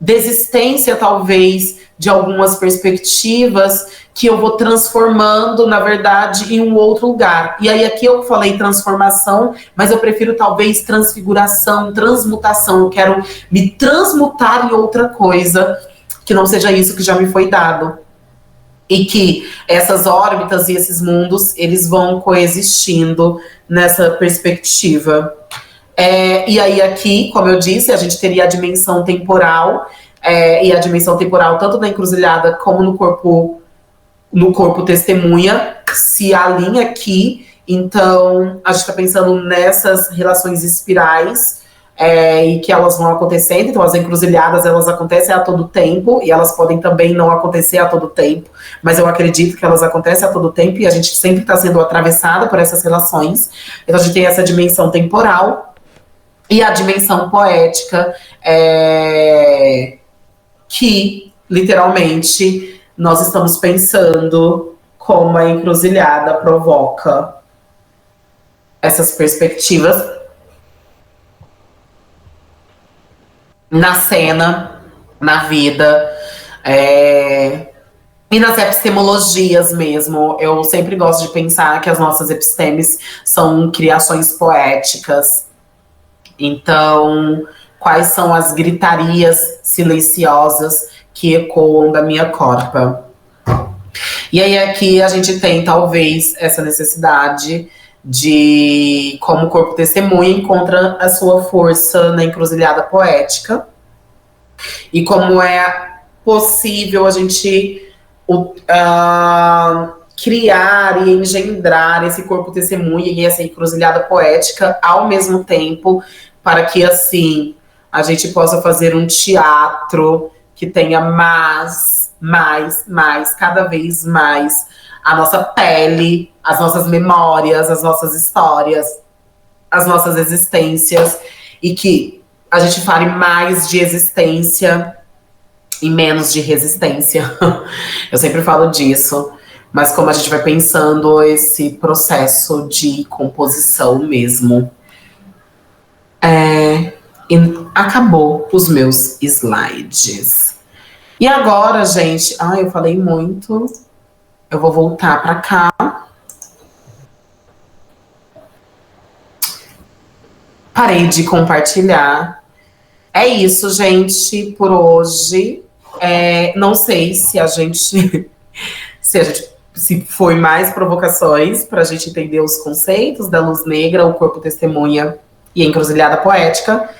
desistência, talvez, de algumas perspectivas que eu vou transformando, na verdade, em um outro lugar. E aí aqui eu falei transformação, mas eu prefiro talvez transfiguração, transmutação. Eu quero me transmutar em outra coisa, que não seja isso que já me foi dado. E que essas órbitas e esses mundos, eles vão coexistindo nessa perspectiva. E aí aqui, como eu disse, a gente teria a dimensão temporal, e a dimensão temporal tanto na encruzilhada como no corpo testemunha se alinha aqui. Então a gente está pensando nessas relações espirais, e que elas vão acontecendo. Então as encruzilhadas, elas acontecem a todo tempo, e elas podem também não acontecer a todo tempo, mas eu acredito que elas acontecem a todo tempo, e a gente sempre está sendo atravessada por essas relações. Então a gente tem essa dimensão temporal e a dimensão poética, que literalmente nós estamos pensando como a encruzilhada provoca essas perspectivas na cena, na vida, e nas epistemologias mesmo. Eu sempre gosto de pensar que as nossas epistemes são criações poéticas. Então, quais são as gritarias silenciosas que ecoam da minha corpa? E aí aqui a gente tem, talvez, essa necessidade de como o corpo testemunha encontra a sua força na encruzilhada poética, e como é possível a gente criar e engendrar esse corpo testemunha e essa encruzilhada poética ao mesmo tempo, para que assim a gente possa fazer um teatro que tenha mais, cada vez mais a nossa pele, as nossas memórias, as nossas histórias, as nossas existências, e que a gente fale mais de existência e menos de resistência. Eu sempre falo disso, mas como a gente vai pensando esse processo de composição mesmo. E acabou os meus slides. E agora, gente, eu falei muito. Eu vou voltar para cá. Parei de compartilhar. É isso, gente, por hoje. Não sei se a gente se foi mais provocações para a gente entender os conceitos da luz negra, o corpo testemunha e a encruzilhada poética.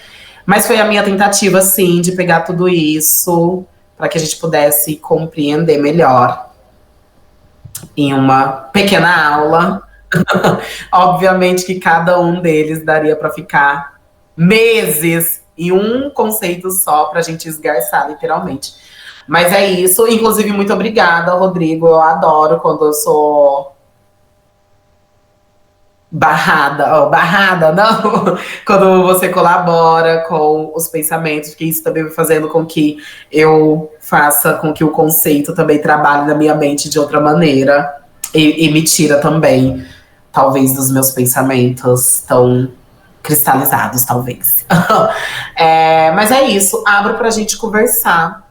Mas foi a minha tentativa, sim, de pegar tudo isso para que a gente pudesse compreender melhor em uma pequena aula. Obviamente que cada um deles daria para ficar meses em um conceito só para a gente esgarçar, literalmente. Mas é isso. Inclusive, muito obrigada, Rodrigo. Eu adoro quando eu sou barrada, não. Quando você colabora com os pensamentos, porque isso também vai fazendo com que eu faça com que o conceito também trabalhe na minha mente de outra maneira. E me tira também, talvez, dos meus pensamentos tão cristalizados, talvez. Mas é isso. Abro pra gente conversar.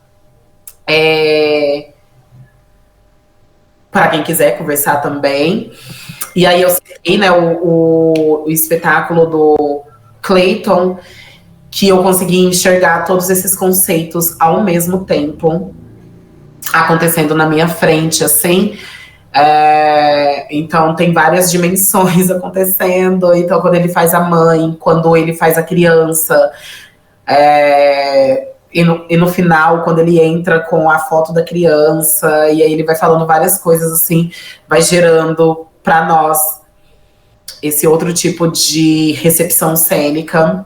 Para quem quiser conversar também. E aí eu sei, né, o espetáculo do Clayton, que eu consegui enxergar todos esses conceitos ao mesmo tempo acontecendo na minha frente, assim. Então tem várias dimensões acontecendo. Então quando ele faz a mãe, quando ele faz a criança, e no final, quando ele entra com a foto da criança, e aí ele vai falando várias coisas assim, vai gerando para nós esse outro tipo de recepção cênica.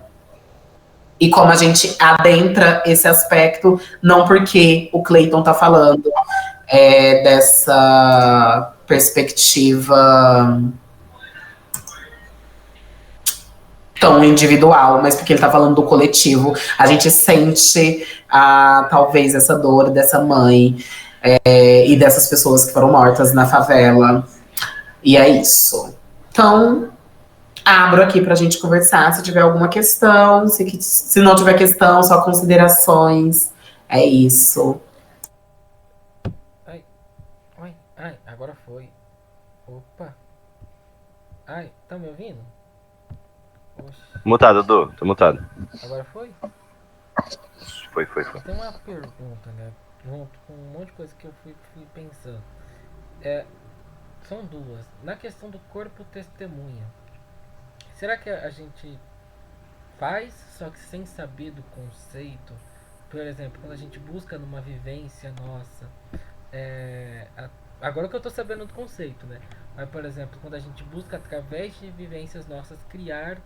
E como a gente adentra esse aspecto, não porque o Clayton tá falando dessa perspectiva tão individual, mas porque ele tá falando do coletivo. A gente sente talvez essa dor dessa mãe e dessas pessoas que foram mortas na favela. E é isso. Então, abro aqui pra gente conversar, se tiver alguma questão, se não tiver questão, só considerações. É isso. Ai, agora foi. Opa. Ai, tá me ouvindo? Oxe. Mutado, Dudu, tô mutado. Agora foi? Foi. Tem uma pergunta, né? Junto com um monte de coisa que eu fui pensando. São duas. Na questão do corpo testemunha, será que a gente faz, só que sem saber do conceito? Por exemplo, quando a gente busca numa vivência nossa, agora que eu tô sabendo do conceito, né? Mas, por exemplo, quando a gente busca através de vivências nossas criar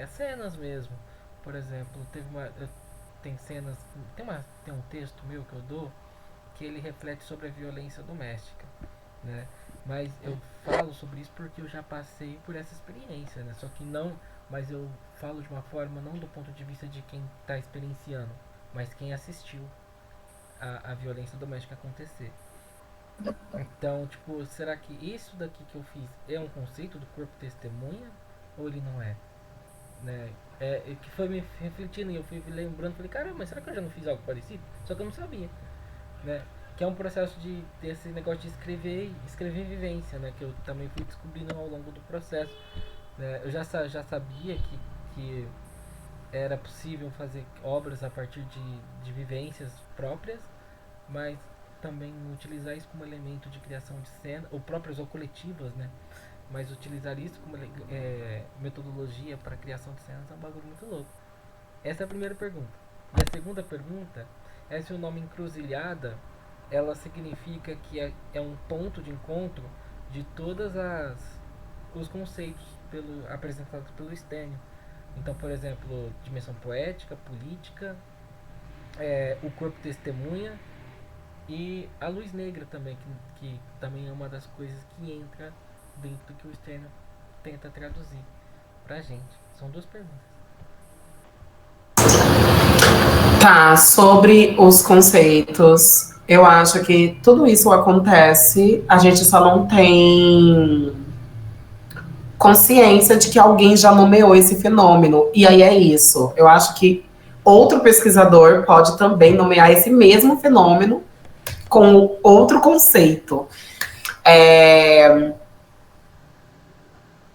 cenas mesmo. Por exemplo, tem cenas, tem um texto meu que eu dou que ele reflete sobre a violência doméstica, né? Mas eu falo sobre isso porque eu já passei por essa experiência, né? Só que mas eu falo de uma forma não do ponto de vista de quem está experienciando, mas quem assistiu a violência doméstica acontecer. Então, tipo, será que isso daqui que eu fiz é um conceito do corpo testemunha ou ele não é? Né? Que foi me refletindo e eu fui lembrando, falei, caramba, mas será que eu já não fiz algo parecido? Só que eu não sabia, né? Que é um processo desse negócio de escrever vivência, né? Que eu também fui descobrindo ao longo do processo, né? Eu já sabia que era possível fazer obras a partir de vivências próprias, mas também utilizar isso como elemento de criação de cena, ou próprias ou coletivas, né? Mas utilizar isso como metodologia para criação de cenas é um bagulho muito louco. Essa é a primeira pergunta. E a segunda pergunta é se o nome encruzilhada ela significa que é um ponto de encontro de todas os conceitos apresentados pelo Stênio. Então, por exemplo, dimensão poética, política, o corpo testemunha e a luz negra também, que também é uma das coisas que entra dentro do que o Stênio tenta traduzir pra gente. São duas perguntas. Tá, sobre os conceitos, eu acho que tudo isso acontece, a gente só não tem consciência de que alguém já nomeou esse fenômeno. E aí é isso. Eu acho que outro pesquisador pode também nomear esse mesmo fenômeno com outro conceito.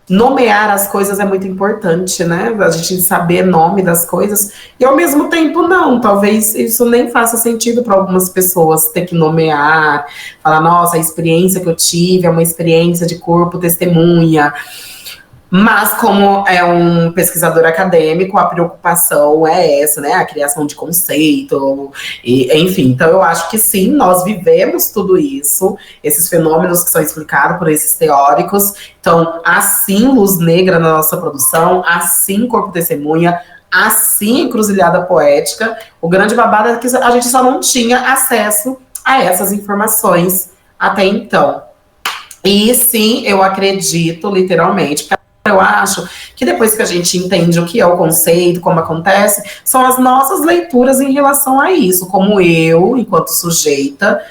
Nomear as coisas é muito importante, né? A gente saber nome das coisas. E ao mesmo tempo, não. Talvez isso nem faça sentido para algumas pessoas ter que nomear, falar, nossa, a experiência que eu tive é uma experiência de corpo testemunha. Mas, como é um pesquisador acadêmico, a preocupação é essa, né? A criação de conceito, enfim. Então, eu acho que sim, nós vivemos tudo isso, esses fenômenos que são explicados por esses teóricos. Então, assim, luz negra na nossa produção, assim, corpo testemunha, assim, encruzilhada poética. O grande babado é que a gente só não tinha acesso a essas informações até então. E sim, eu acredito, literalmente, eu acho que depois que a gente entende o que é o conceito, como acontece, são as nossas leituras em relação a isso. Como eu, enquanto sujeita,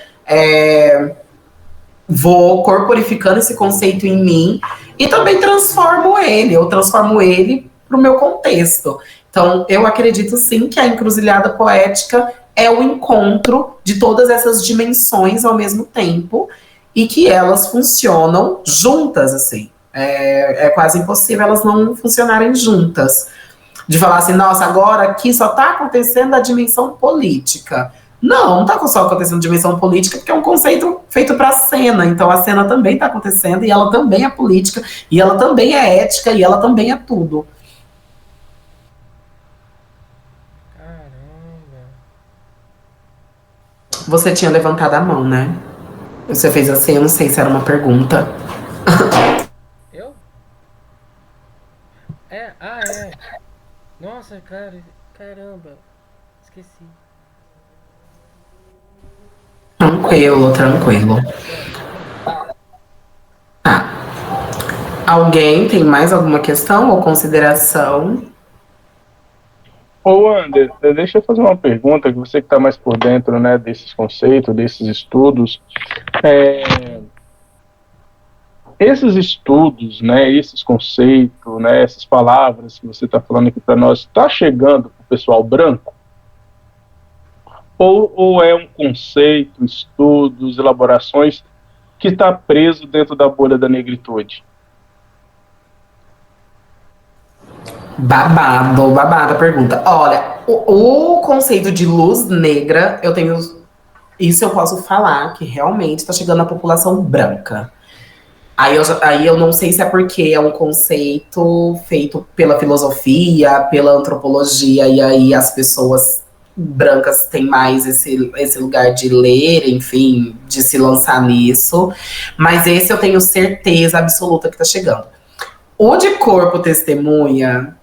vou corporificando esse conceito em mim e também transformo ele. Eu transformo ele para o meu contexto. Então, eu acredito sim que a encruzilhada poética é o encontro de todas essas dimensões ao mesmo tempo e que elas funcionam juntas, assim. É quase impossível elas não funcionarem juntas. De falar assim, nossa, agora aqui só está acontecendo a dimensão política. Não está só acontecendo a dimensão política, porque é um conceito feito para a cena. Então a cena também está acontecendo, e ela também é política, e ela também é ética, e ela também é tudo. Caramba. Você tinha levantado a mão, né? Você fez assim, eu não sei se era uma pergunta. Eu? É? Nossa, caramba. Esqueci. Tranquilo. Alguém tem mais alguma questão ou consideração? Ô, Ander, deixa eu fazer uma pergunta, que você que está mais por dentro, né, desses conceitos, desses estudos. Esses estudos, né, esses conceitos, né, essas palavras que você está falando aqui para nós, está chegando para o pessoal branco? Ou é um conceito, estudos, elaborações que está preso dentro da bolha da negritude? Babado a pergunta. Olha, o conceito de luz negra, eu tenho. Isso eu posso falar que realmente está chegando à população branca. Aí eu não sei se é porque é um conceito feito pela filosofia, pela antropologia, e aí as pessoas brancas têm mais esse lugar de ler, enfim, de se lançar nisso. Mas esse eu tenho certeza absoluta que está chegando. O de corpo testemunha,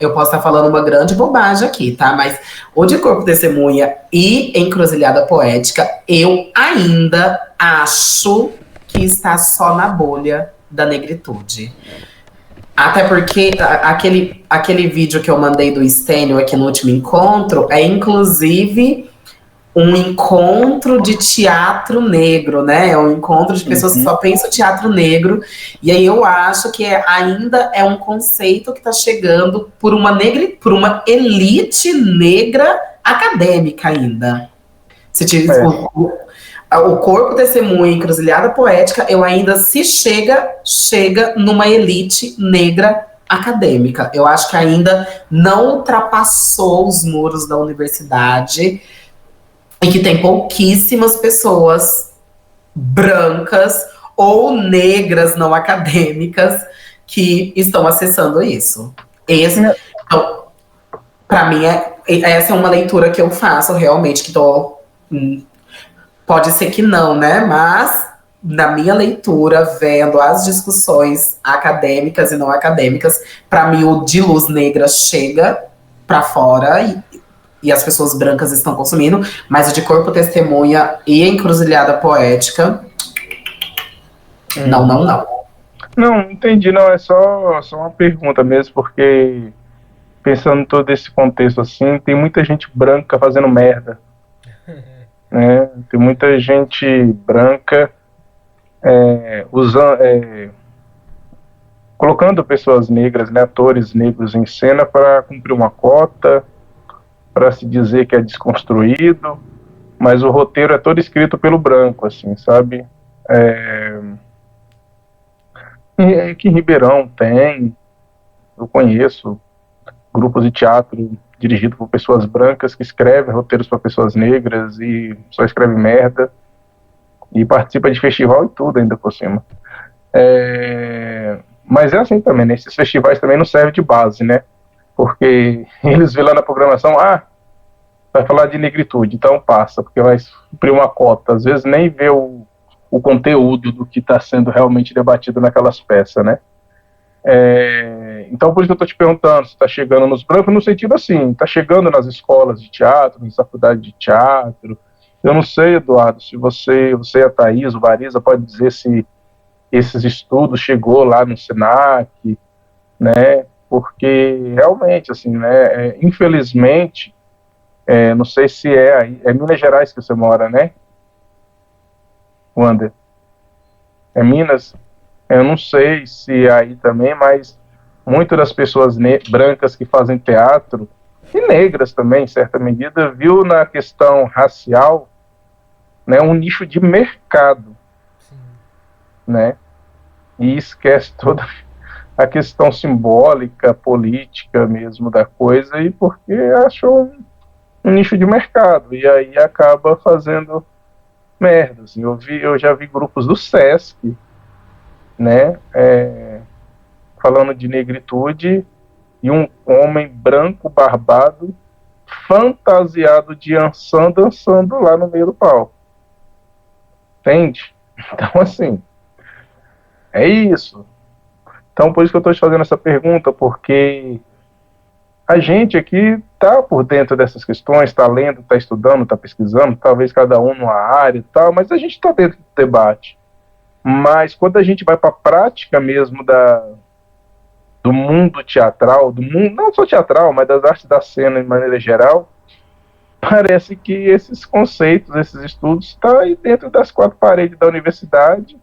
eu posso estar falando uma grande bobagem aqui, tá? Mas o de corpo testemunha e encruzilhada poética, eu ainda acho que está só na bolha da negritude. Até porque aquele vídeo que eu mandei do Stênio aqui no último encontro é, inclusive, um encontro de teatro negro, né? É um encontro de pessoas que só pensam teatro negro. E aí eu acho que ainda é um conceito que está chegando por uma elite negra acadêmica ainda. Se tiver o corpo testemunha, encruzilhada poética, eu ainda chega numa elite negra acadêmica. Eu acho que ainda não ultrapassou os muros da universidade e que tem pouquíssimas pessoas brancas ou negras não acadêmicas que estão acessando isso. Então, para mim, essa é uma leitura que eu faço realmente, que pode ser que não, né? Mas, na minha leitura, vendo as discussões acadêmicas e não acadêmicas, para mim o de luz negra chega para fora e as pessoas brancas estão consumindo, mas o de corpo testemunha e encruzilhada poética, não. Não, entendi, não, é só uma pergunta mesmo, porque pensando em todo esse contexto assim, tem muita gente branca fazendo merda, né? Tem muita gente branca usando, colocando pessoas negras, né, atores negros em cena para cumprir uma cota, para se dizer que é desconstruído, mas o roteiro é todo escrito pelo branco, assim, sabe? Que em Ribeirão tem, eu conheço grupos de teatro dirigido por pessoas brancas que escrevem roteiros para pessoas negras e só escreve merda e participa de festival e tudo ainda por cima. Mas é assim também, né? Esses festivais também não servem de base, né? Porque eles vê lá na programação, vai falar de negritude, então passa, porque vai suprir uma cota. Às vezes nem vê o conteúdo do que está sendo realmente debatido naquelas peças, né? Então, por isso que eu estou te perguntando se está chegando nos brancos, no sentido assim, está chegando nas escolas de teatro, nas faculdades de teatro. Eu não sei, Eduardo, se você e a Thaís, o Variza, pode dizer se esses estudos chegou lá no Senac, né? Porque realmente, assim, né? Infelizmente, não sei se é Minas Gerais que você mora, né, Wander? É Minas? Eu não sei se é aí também, mas muitas das pessoas brancas que fazem teatro, e negras também, em certa medida, viu na questão racial, né, um nicho de mercado, Sim. né, e esquece toda a questão simbólica, política mesmo da coisa, e porque achou um nicho de mercado, e aí acaba fazendo merda. Assim, eu já vi grupos do Sesc, né, falando de negritude, e um homem branco, barbado, fantasiado de Ansan dançando lá no meio do palco. Entende? Então, assim, é isso. Então, por isso que eu estou te fazendo essa pergunta, porque a gente aqui está por dentro dessas questões, está lendo, está estudando, está pesquisando, talvez cada um numa área e tal, mas a gente está dentro do debate. Mas quando a gente vai para a prática mesmo do mundo teatral, do mundo, não só teatral, mas das artes da cena de maneira geral, parece que esses conceitos, esses estudos, estão aí dentro das quatro paredes da universidade,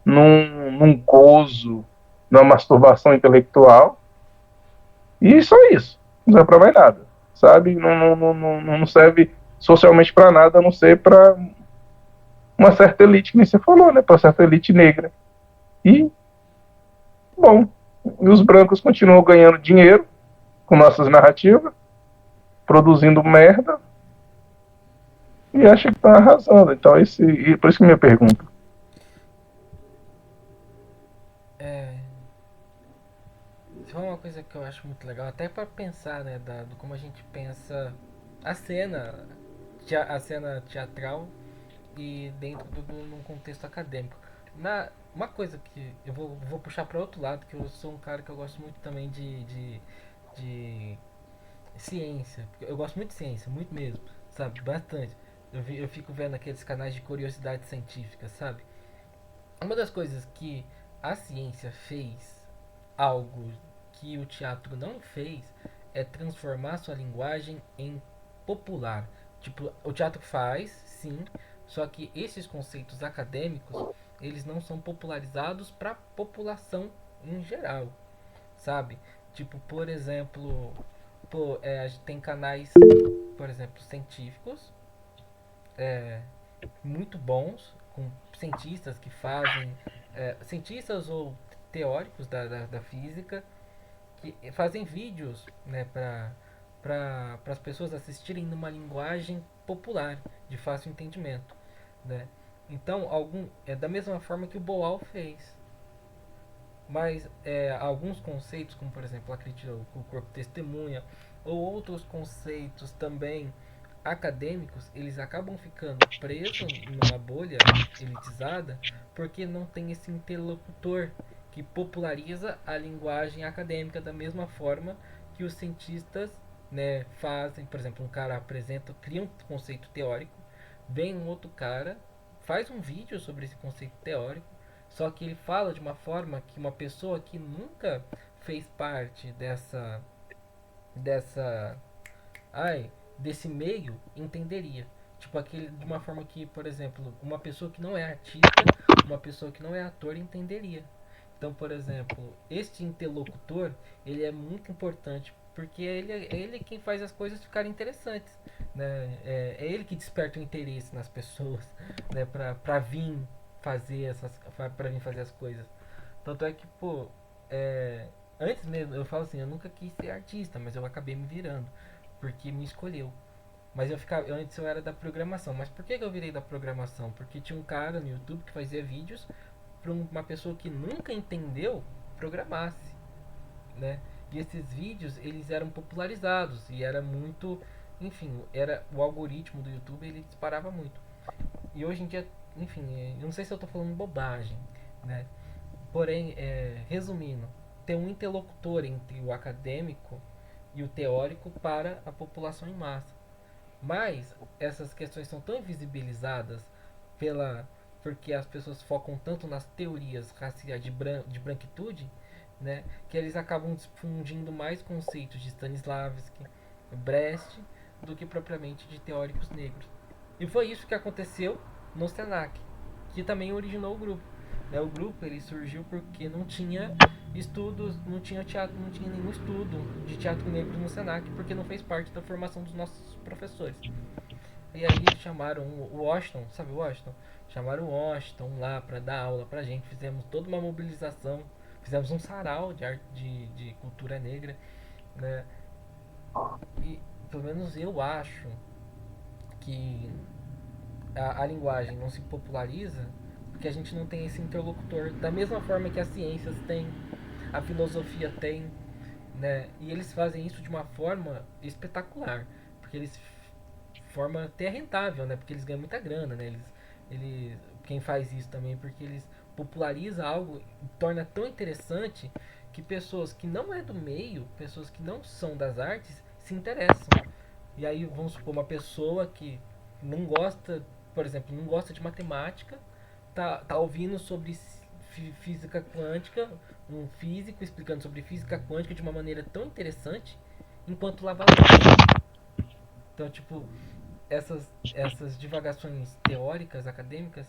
num gozo, numa masturbação intelectual, e só isso. Não serve para mais nada, sabe? Não serve socialmente para nada, a não ser para uma certa elite, que nem você falou, né? Para certa elite negra. E, bom, os brancos continuam ganhando dinheiro com nossas narrativas, produzindo merda, e acha que estão arrasando. Então, e por isso que minha pergunta. É, isso é uma coisa que eu acho muito legal, até para pensar, né, do como a gente pensa a cena, a cena teatral e dentro num contexto acadêmico. Uma coisa que eu vou puxar para outro lado, que eu sou um cara que eu gosto muito também de ciência. Eu gosto muito de ciência, muito mesmo, sabe? Bastante. Eu fico vendo aqueles canais de curiosidade científica, sabe? Uma das coisas que a ciência fez, algo que o teatro não fez, é transformar sua linguagem em popular. Tipo, o teatro faz, sim, só que esses conceitos acadêmicos, eles não são popularizados para a população em geral, sabe? Tipo, por exemplo, a gente tem canais, por exemplo, científicos, é, muito bons, com cientistas que fazem, cientistas ou teóricos da física, que fazem vídeos, né, para as pessoas assistirem numa linguagem popular, de fácil entendimento, né? Então, da mesma forma que o Boal fez. Mas alguns conceitos, como por exemplo a crítica ao corpo testemunha, ou outros conceitos também acadêmicos, eles acabam ficando presos numa bolha elitizada porque não tem esse interlocutor que populariza a linguagem acadêmica da mesma forma que os cientistas, né, fazem. Por exemplo, um cara apresenta, cria um conceito teórico, vem um outro cara, faz um vídeo sobre esse conceito teórico, só que ele fala de uma forma que uma pessoa que nunca fez parte dessa desse meio entenderia. Tipo, aquele, de uma forma que, por exemplo, uma pessoa que não é artista, uma pessoa que não é ator entenderia. Então, por exemplo, este interlocutor, ele é muito importante, porque ele quem faz as coisas ficarem interessantes, né? É ele que desperta o interesse nas pessoas, né? Pra vir pra vir fazer as coisas. Tanto é que, pô, antes mesmo, eu falo assim, eu nunca quis ser artista, mas eu acabei me virando, porque me escolheu. Mas antes eu era da programação. Mas por que eu virei da programação? Porque tinha um cara no YouTube que fazia vídeos para uma pessoa que nunca entendeu programasse, né? E esses vídeos, eles eram popularizados e era muito, enfim, era o algoritmo do YouTube, ele disparava muito. E hoje em dia, enfim, eu não sei se eu tô falando bobagem, né? Porém, resumindo, ter um interlocutor entre o acadêmico e o teórico para a população em massa. Mas essas questões são tão invisibilizadas porque as pessoas focam tanto nas teorias raciais de branquitude, né, que eles acabam difundindo mais conceitos de Stanislavski, Brecht, do que propriamente de teóricos negros. E foi isso que aconteceu no Senac, que também originou o grupo. O grupo ele surgiu porque não tinha estudos, não tinha nenhum estudo de teatro negro no Senac, porque não fez parte da formação dos nossos professores. E aí eles chamaram o Washington, sabe o Washington? Chamaram o Washington lá para dar aula pra gente, fizemos toda uma mobilização, fizemos um sarau de arte, de cultura negra, né? E pelo menos eu acho que a linguagem não se populariza porque a gente não tem esse interlocutor da mesma forma que as ciências têm, a filosofia tem, né? E eles fazem isso de uma forma espetacular, porque eles forma até rentável, né? Porque eles ganham muita grana, né? Quem faz isso também porque eles populariza algo e torna tão interessante que pessoas que não é do meio, pessoas que não são das artes se interessam. E aí vamos supor uma pessoa que não gosta, por exemplo, não gosta de matemática, tá ouvindo sobre física quântica, um físico explicando sobre física quântica de uma maneira tão interessante, enquanto lava louça. Então, tipo, essas divagações teóricas, acadêmicas,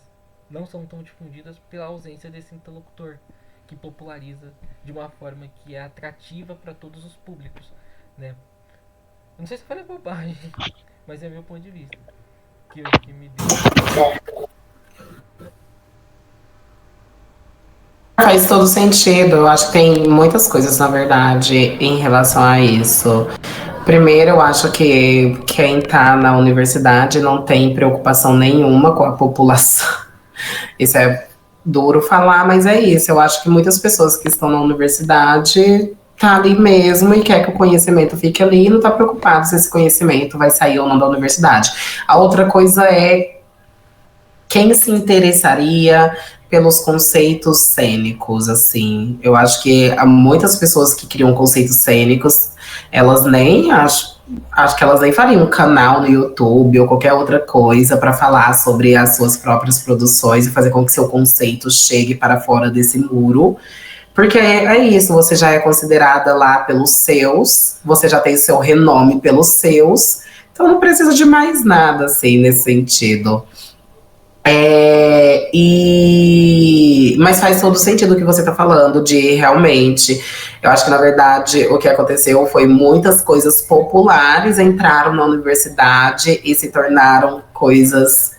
não são tão difundidas pela ausência desse interlocutor que populariza de uma forma que é atrativa para todos os públicos, né? Eu não sei se eu falei bobagem, mas é meu ponto de vista que me deu. Faz todo sentido. Eu acho que tem muitas coisas, na verdade, em relação a isso. Primeiro, eu acho que quem está na universidade não tem preocupação nenhuma com a população. Isso é duro falar, mas é isso. Eu acho que muitas pessoas que estão na universidade tá ali mesmo e quer que o conhecimento fique ali e não está preocupado se esse conhecimento vai sair ou não da universidade. A outra coisa é quem se interessaria pelos conceitos cênicos, assim. Eu acho que há muitas pessoas que criam conceitos cênicos, elas nem acho que elas nem fariam um canal no YouTube ou qualquer outra coisa para falar sobre as suas próprias produções e fazer com que seu conceito chegue para fora desse muro. Porque é isso, você já é considerada lá pelos seus, você já tem o seu renome pelos seus, então não precisa de mais nada, assim, nesse sentido. Mas faz todo sentido o que você está falando, de realmente, eu acho que na verdade o que aconteceu foi muitas coisas populares entraram na universidade e se tornaram coisas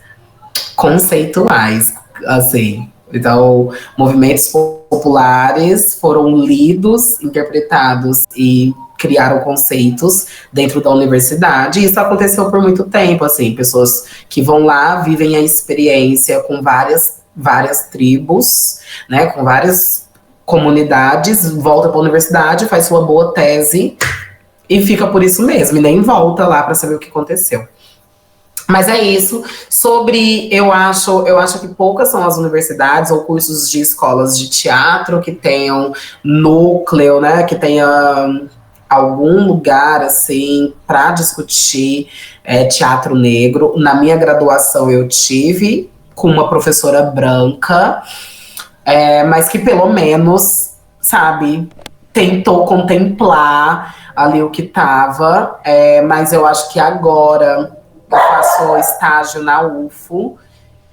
conceituais, assim. Então, movimentos populares foram lidos, interpretados e criaram conceitos dentro da universidade. E isso aconteceu por muito tempo, assim, pessoas que vão lá, vivem a experiência com várias tribos, né, com várias comunidades, volta para a universidade, faz sua boa tese e fica por isso mesmo, e nem volta lá para saber o que aconteceu. Mas é isso. Eu acho que poucas são as universidades ou cursos de escolas de teatro que tenham núcleo, né, que tenha algum lugar, assim, para discutir teatro negro. Na minha graduação eu tive com uma professora branca, mas que pelo menos, sabe, tentou contemplar ali o que estava, mas eu acho que agora eu faço estágio na UFO,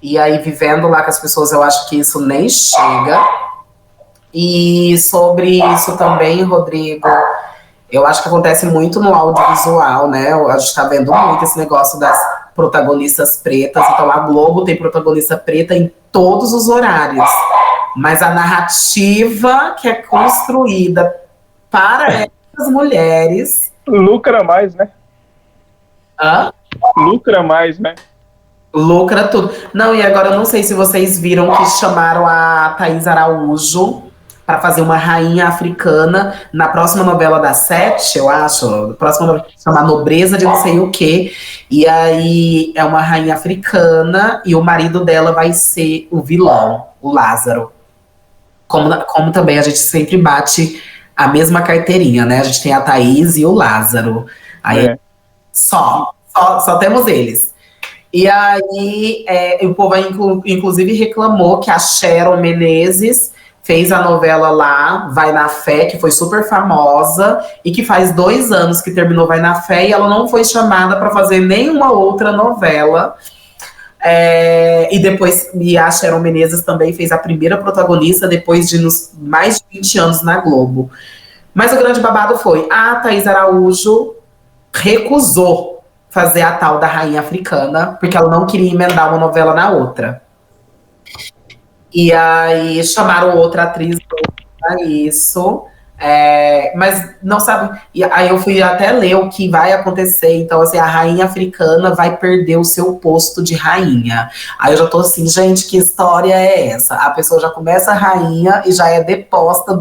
e aí vivendo lá com as pessoas, eu acho que isso nem chega. E sobre isso também, Rodrigo, eu acho que acontece muito no audiovisual, né? A gente tá vendo muito esse negócio das protagonistas pretas, então a Globo tem protagonista preta em todos os horários, mas a narrativa que é construída para essas mulheres... Lucra mais, né? Hã? Lucra mais, né? Lucra tudo. Não, e agora eu não sei se vocês viram que chamaram a Thaís Araújo para fazer uma rainha africana na próxima novela da Sete, eu acho. Próxima novela chama Nobreza de não sei o quê. E aí é uma rainha africana e o marido dela vai ser o vilão, o Lázaro. Como também a gente sempre bate a mesma carteirinha, né? A gente tem a Thaís e o Lázaro. Aí só temos eles. E aí o povo inclusive reclamou que a Sharon Menezes fez a novela lá, Vai na Fé, que foi super famosa, e que faz 2 anos que terminou Vai na Fé, e ela não foi chamada para fazer nenhuma outra novela. E a Sharon Menezes também fez a primeira protagonista depois de mais de 20 anos na Globo. Mas o grande babado foi, a Thaís Araújo recusou fazer a tal da rainha africana, porque ela não queria emendar uma novela na outra. E aí chamaram outra atriz para isso, mas não sabe. E aí eu fui até ler o que vai acontecer. Então, assim, a rainha africana vai perder o seu posto de rainha. Aí eu já tô assim, gente, que história é essa? A pessoa já começa a rainha e já é deposta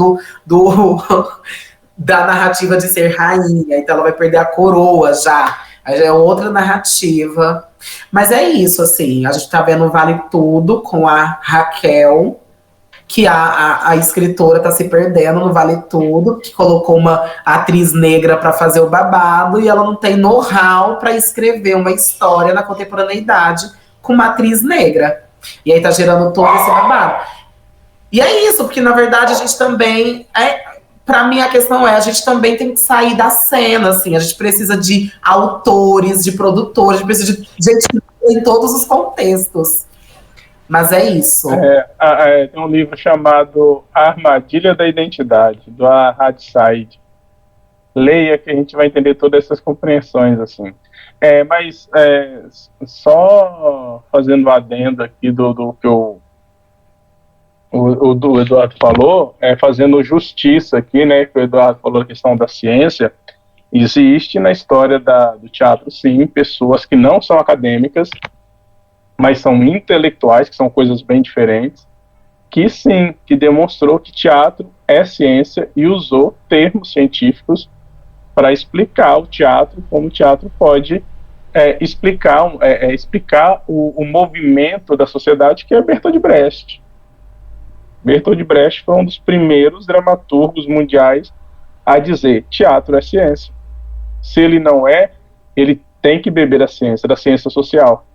da narrativa de ser rainha. Então ela vai perder a coroa já. Aí já é outra narrativa. Mas é isso, assim, a gente tá vendo Vale Tudo com a Raquel, que a escritora tá se perdendo no Vale Tudo, que colocou uma atriz negra para fazer o babado e ela não tem know-how para escrever uma história na contemporaneidade com uma atriz negra. E aí tá gerando todo esse babado. E é isso, porque na verdade a gente também... Para mim, a questão a gente também tem que sair da cena, assim, a gente precisa de autores, de produtores, a gente precisa de gente em todos os contextos. Mas é isso. Tem um livro chamado A Armadilha da Identidade, do Ahad Said. Leia que a gente vai entender todas essas compreensões, assim. Mas só fazendo um adendo aqui do que o Eduardo falou, fazendo justiça aqui, né, que o Eduardo falou a questão da ciência, existe na história do teatro, sim, pessoas que não são acadêmicas, mas são intelectuais, que são coisas bem diferentes, que sim, que demonstrou que teatro é ciência e usou termos científicos para explicar o teatro, como o teatro pode explicar o movimento da sociedade, que é Bertolt Brecht. Bertolt Brecht foi um dos primeiros dramaturgos mundiais a dizer: teatro é ciência. Se ele não é, ele tem que beber da ciência social.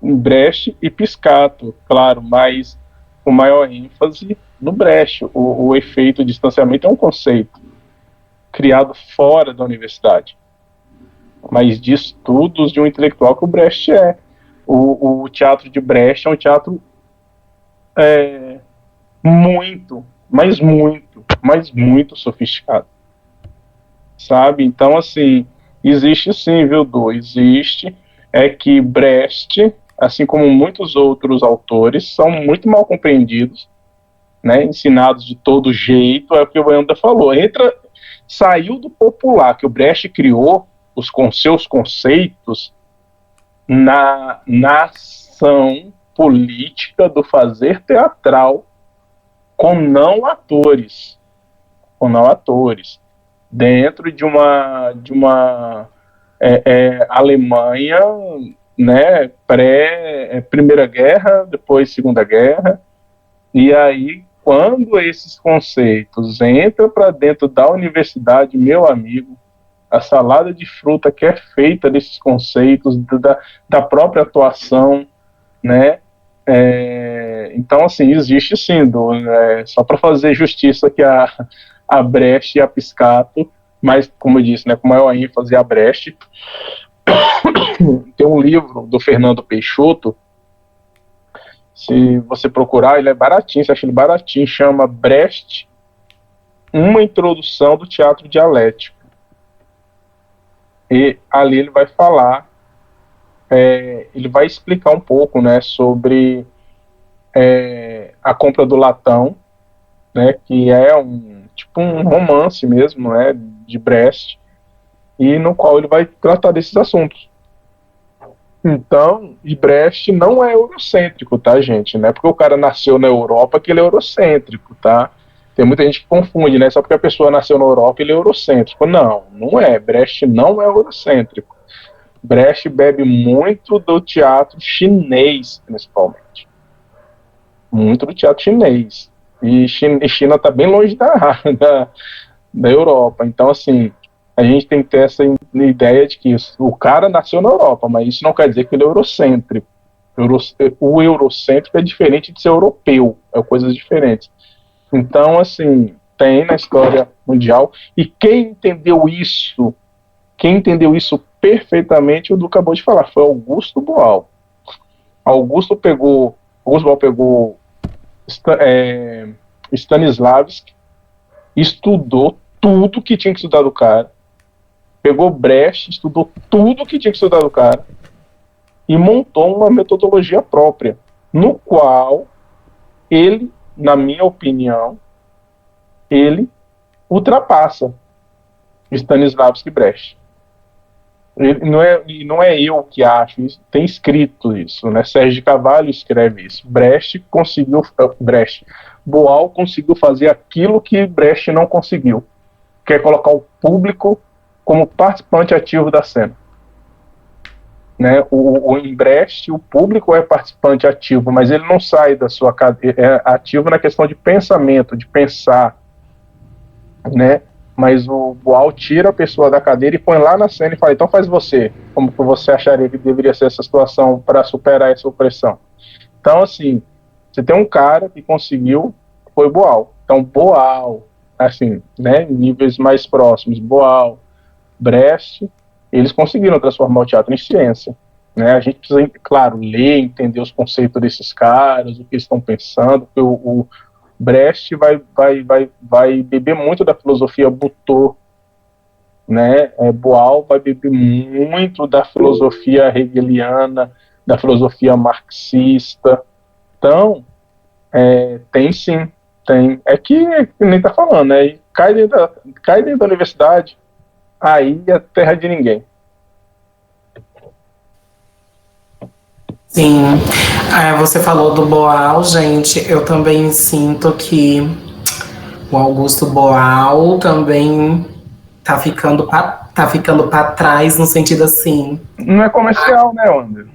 Brecht e Piscator, claro, mas com maior ênfase no Brecht. O efeito de distanciamento é um conceito criado fora da universidade, mas de estudos de um intelectual que o Brecht é. O teatro de Brecht é um teatro muito sofisticado, sabe? Então, assim, existe sim, viu, Du? Existe, que Brecht, assim como muitos outros autores, são muito mal compreendidos, né, ensinados de todo jeito, é o que o Wanda falou, saiu do popular, que o Brecht criou com seus conceitos na ação política do fazer teatral com não atores, dentro de uma Alemanha, né, pré-Primeira Guerra, depois Segunda Guerra, e aí quando esses conceitos entram para dentro da universidade, meu amigo, a salada de fruta que é feita desses conceitos, da própria atuação, né? Então, assim, existe sim, só para fazer justiça que a a Brecht e a Piscato, mas, como eu disse, né, com maior ênfase a Brecht. Tem um livro do Fernando Peixoto, se você procurar, ele é baratinho, você acha ele baratinho, chama Brecht, uma introdução do teatro dialético. E ali ele vai falar, ele vai explicar um pouco, né, sobre a compra do latão, né, que é tipo um romance mesmo, né, de Brecht, e no qual ele vai tratar desses assuntos. Então, Brecht não é eurocêntrico, tá, gente? Não é porque o cara nasceu na Europa que ele é eurocêntrico, tá? Tem muita gente que confunde, né? Só porque a pessoa nasceu na Europa ele é eurocêntrico. Não, não é. Brecht não é eurocêntrico. Brecht bebe muito do teatro chinês, principalmente. Muito do teatro chinês. E China está bem longe da Europa. Então, assim, a gente tem que ter essa ideia de que o cara nasceu na Europa, mas isso não quer dizer que ele é eurocêntrico. O eurocêntrico é diferente de ser europeu, é coisas diferentes. Então, assim, tem na história mundial, e quem entendeu isso perfeitamente, o Du acabou de falar, foi Augusto Boal. Augusto Boal pegou Stanislavski, estudou tudo que tinha que estudar do cara, pegou Brecht, estudou tudo que tinha que estudar do cara e montou uma metodologia própria, no qual ele, na minha opinião, ele ultrapassa Stanislavski e Brecht. Não é eu que acho isso, tem escrito isso, né? Sérgio de Carvalho escreve isso. Boal conseguiu fazer aquilo que Brecht não conseguiu, que é colocar o público como participante ativo da cena. Né? Em Brecht, o público é participante ativo, mas ele não sai da sua cadeira, é ativo na questão de pensamento, de pensar, né? Mas o Boal tira a pessoa da cadeira e põe lá na cena e fala, então faz você, como que você acharia que deveria ser essa situação para superar essa opressão. Então, assim, você tem um cara que conseguiu, foi Boal. Então, Boal, assim, né, em níveis mais próximos, Boal, Brecht, eles conseguiram transformar o teatro em ciência. Né? A gente precisa, claro, ler, entender os conceitos desses caras, o que eles estão pensando, porque o Brecht vai beber muito da filosofia Butor, né? Boal vai beber muito da filosofia hegeliana, da filosofia marxista. Então, tem sim, tem. É que nem tá falando, né? Cai dentro da universidade, aí é terra de ninguém. Sim, você falou do Boal, gente, eu também sinto que o Augusto Boal também tá ficando para trás, no sentido assim... Não é comercial, né, Wander?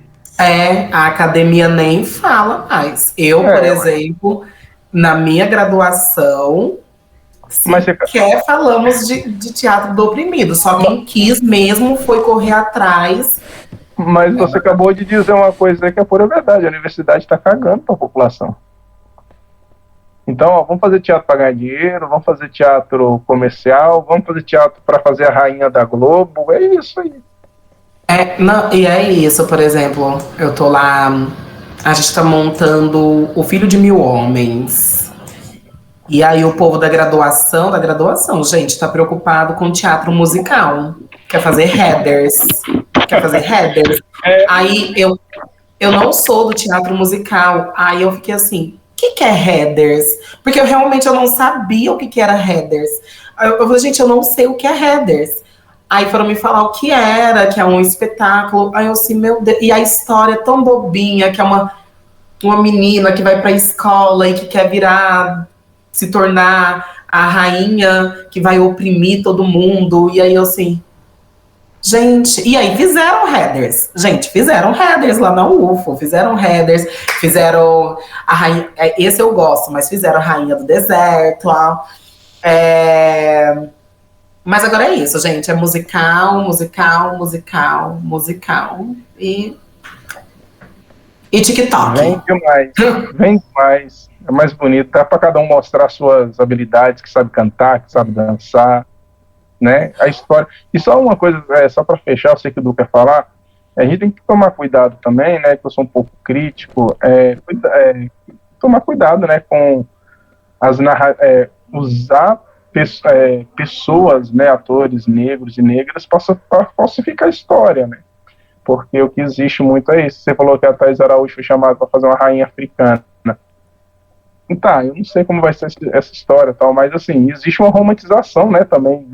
A academia nem fala mais. Eu, por exemplo, na minha graduação, sequer falamos de teatro do oprimido, só quem quis mesmo foi correr atrás... Mas você acabou de dizer uma coisa que é pura verdade. A universidade está cagando para a população. Então, vamos fazer teatro para ganhar dinheiro, vamos fazer teatro comercial, vamos fazer teatro para fazer a rainha da Globo. É isso aí. E é isso, por exemplo, eu tô lá, a gente tá montando O Filho de Mil Homens. E aí o povo da graduação, gente, tá preocupado com teatro musical. Quer fazer headers. Aí eu não sou do teatro musical. Aí eu fiquei assim, o que é headers? Porque eu não sabia o que era headers. Aí eu falei, gente, eu não sei o que é headers. Aí foram me falar o que era, que é um espetáculo. Aí eu assim, meu Deus. E a história é tão bobinha, que é uma menina que vai pra escola e que quer se tornar a rainha que vai oprimir todo mundo. E aí eu assim... Gente, e aí fizeram headers. Gente, fizeram headers lá na UFO. Fizeram headers, fizeram a rainha... Esse eu gosto, mas fizeram a Rainha do Deserto. Mas agora é isso, gente. É musical e TikTok. Vem demais. É mais bonito, dá para cada um mostrar suas habilidades, que sabe cantar, que sabe dançar, né? A história. E só uma coisa, só para fechar, eu sei que o Du quer falar, a gente tem que tomar cuidado também, né? Que eu sou um pouco crítico, tomar cuidado, né? Com usar pessoas, né? Atores negros e negras para falsificar a história, né? Porque o que existe muito é isso. Você falou que a Thais Araújo foi chamada para fazer uma rainha africana. Tá, eu não sei como vai ser essa história, tal, mas assim, existe uma romantização, né, também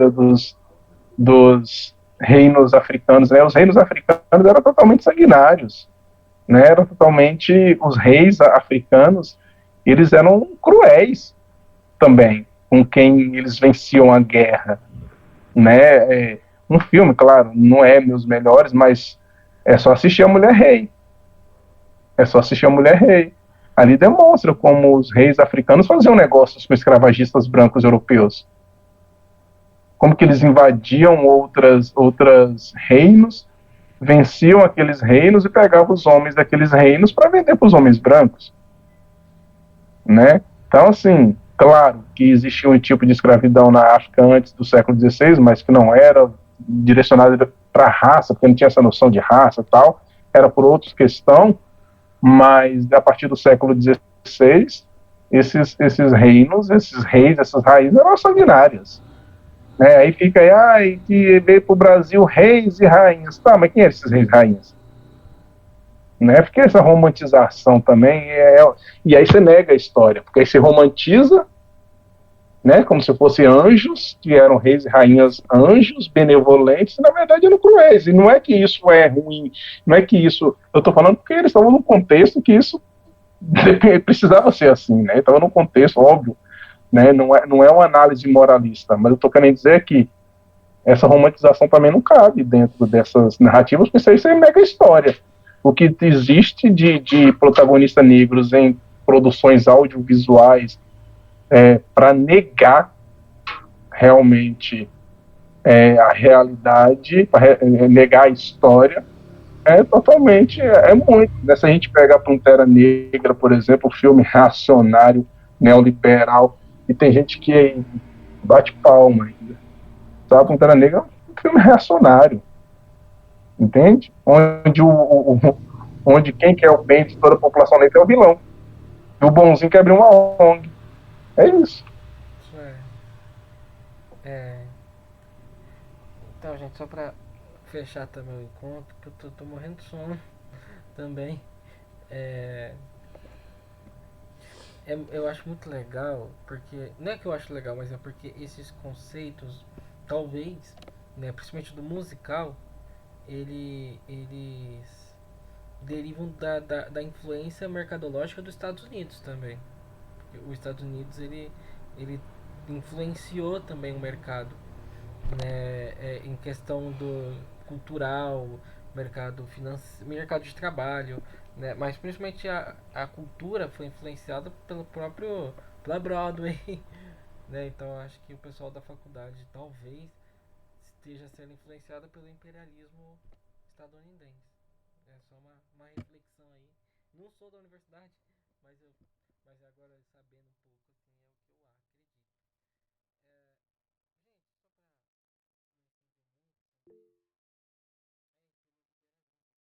dos reinos africanos, né? Os reinos africanos eram totalmente sanguinários, né? Eram totalmente os reis africanos, eles eram cruéis também com quem eles venciam a guerra, né? Um filme, claro, não é meus melhores, mas é só assistir a Mulher Rei. É só assistir a Mulher Rei. Ali demonstra como os reis africanos faziam negócios com escravagistas brancos europeus. Como que eles invadiam outras reinos, venciam aqueles reinos e pegavam os homens daqueles reinos para vender para os homens brancos, né? Então, assim, claro que existia um tipo de escravidão na África antes do século XVI, mas que não era direcionada para a raça, porque não tinha essa noção de raça e tal, era por outra questão, mas a partir do século XVI, esses reinos, esses reis, essas raízes eram sanguinárias. Aí fica aí, que veio para o Brasil reis e rainhas. Tá, mas quem eram esses reis e rainhas? Né? Porque essa romantização também e aí você nega a história, porque aí você romantiza, né, como se fossem anjos, que eram reis e rainhas anjos, benevolentes, e na verdade eram cruéis. E não é que isso é ruim, não é que isso... Eu estou falando porque eles estavam num contexto que isso precisava ser assim, né? Estava num contexto, óbvio, né? Não é uma análise moralista, mas eu estou querendo dizer que essa romantização também não cabe dentro dessas narrativas, porque isso aí é mega história. O que existe de protagonistas negros em produções audiovisuais para negar realmente a realidade, para negar a história, totalmente, muito. Né? Se a gente pegar Pantera Negra, por exemplo, um filme reacionário, neoliberal, e tem gente que bate palma ainda. Sabe, Pantera Negra é um filme reacionário, entende? Onde quem quer o bem de toda a população negra é o vilão. E o bonzinho quer abrir uma ONG. É isso. Isso Então, gente, só pra fechar também o encontro, que eu tô morrendo de sono também. Eu acho muito legal, porque... Não é que eu acho legal, mas é porque esses conceitos, talvez, né, principalmente do musical, eles derivam da influência mercadológica dos Estados Unidos também. Porque os Estados Unidos, ele influenciou também o mercado, né, em questão do cultural, mercado financeiro, mercado de trabalho, né, mas principalmente a cultura foi influenciada pela Broadway, né, então acho que o pessoal da faculdade talvez esteja sendo influenciado pelo imperialismo estadunidense. É só uma reflexão aí. Não sou da universidade, mas agora sabendo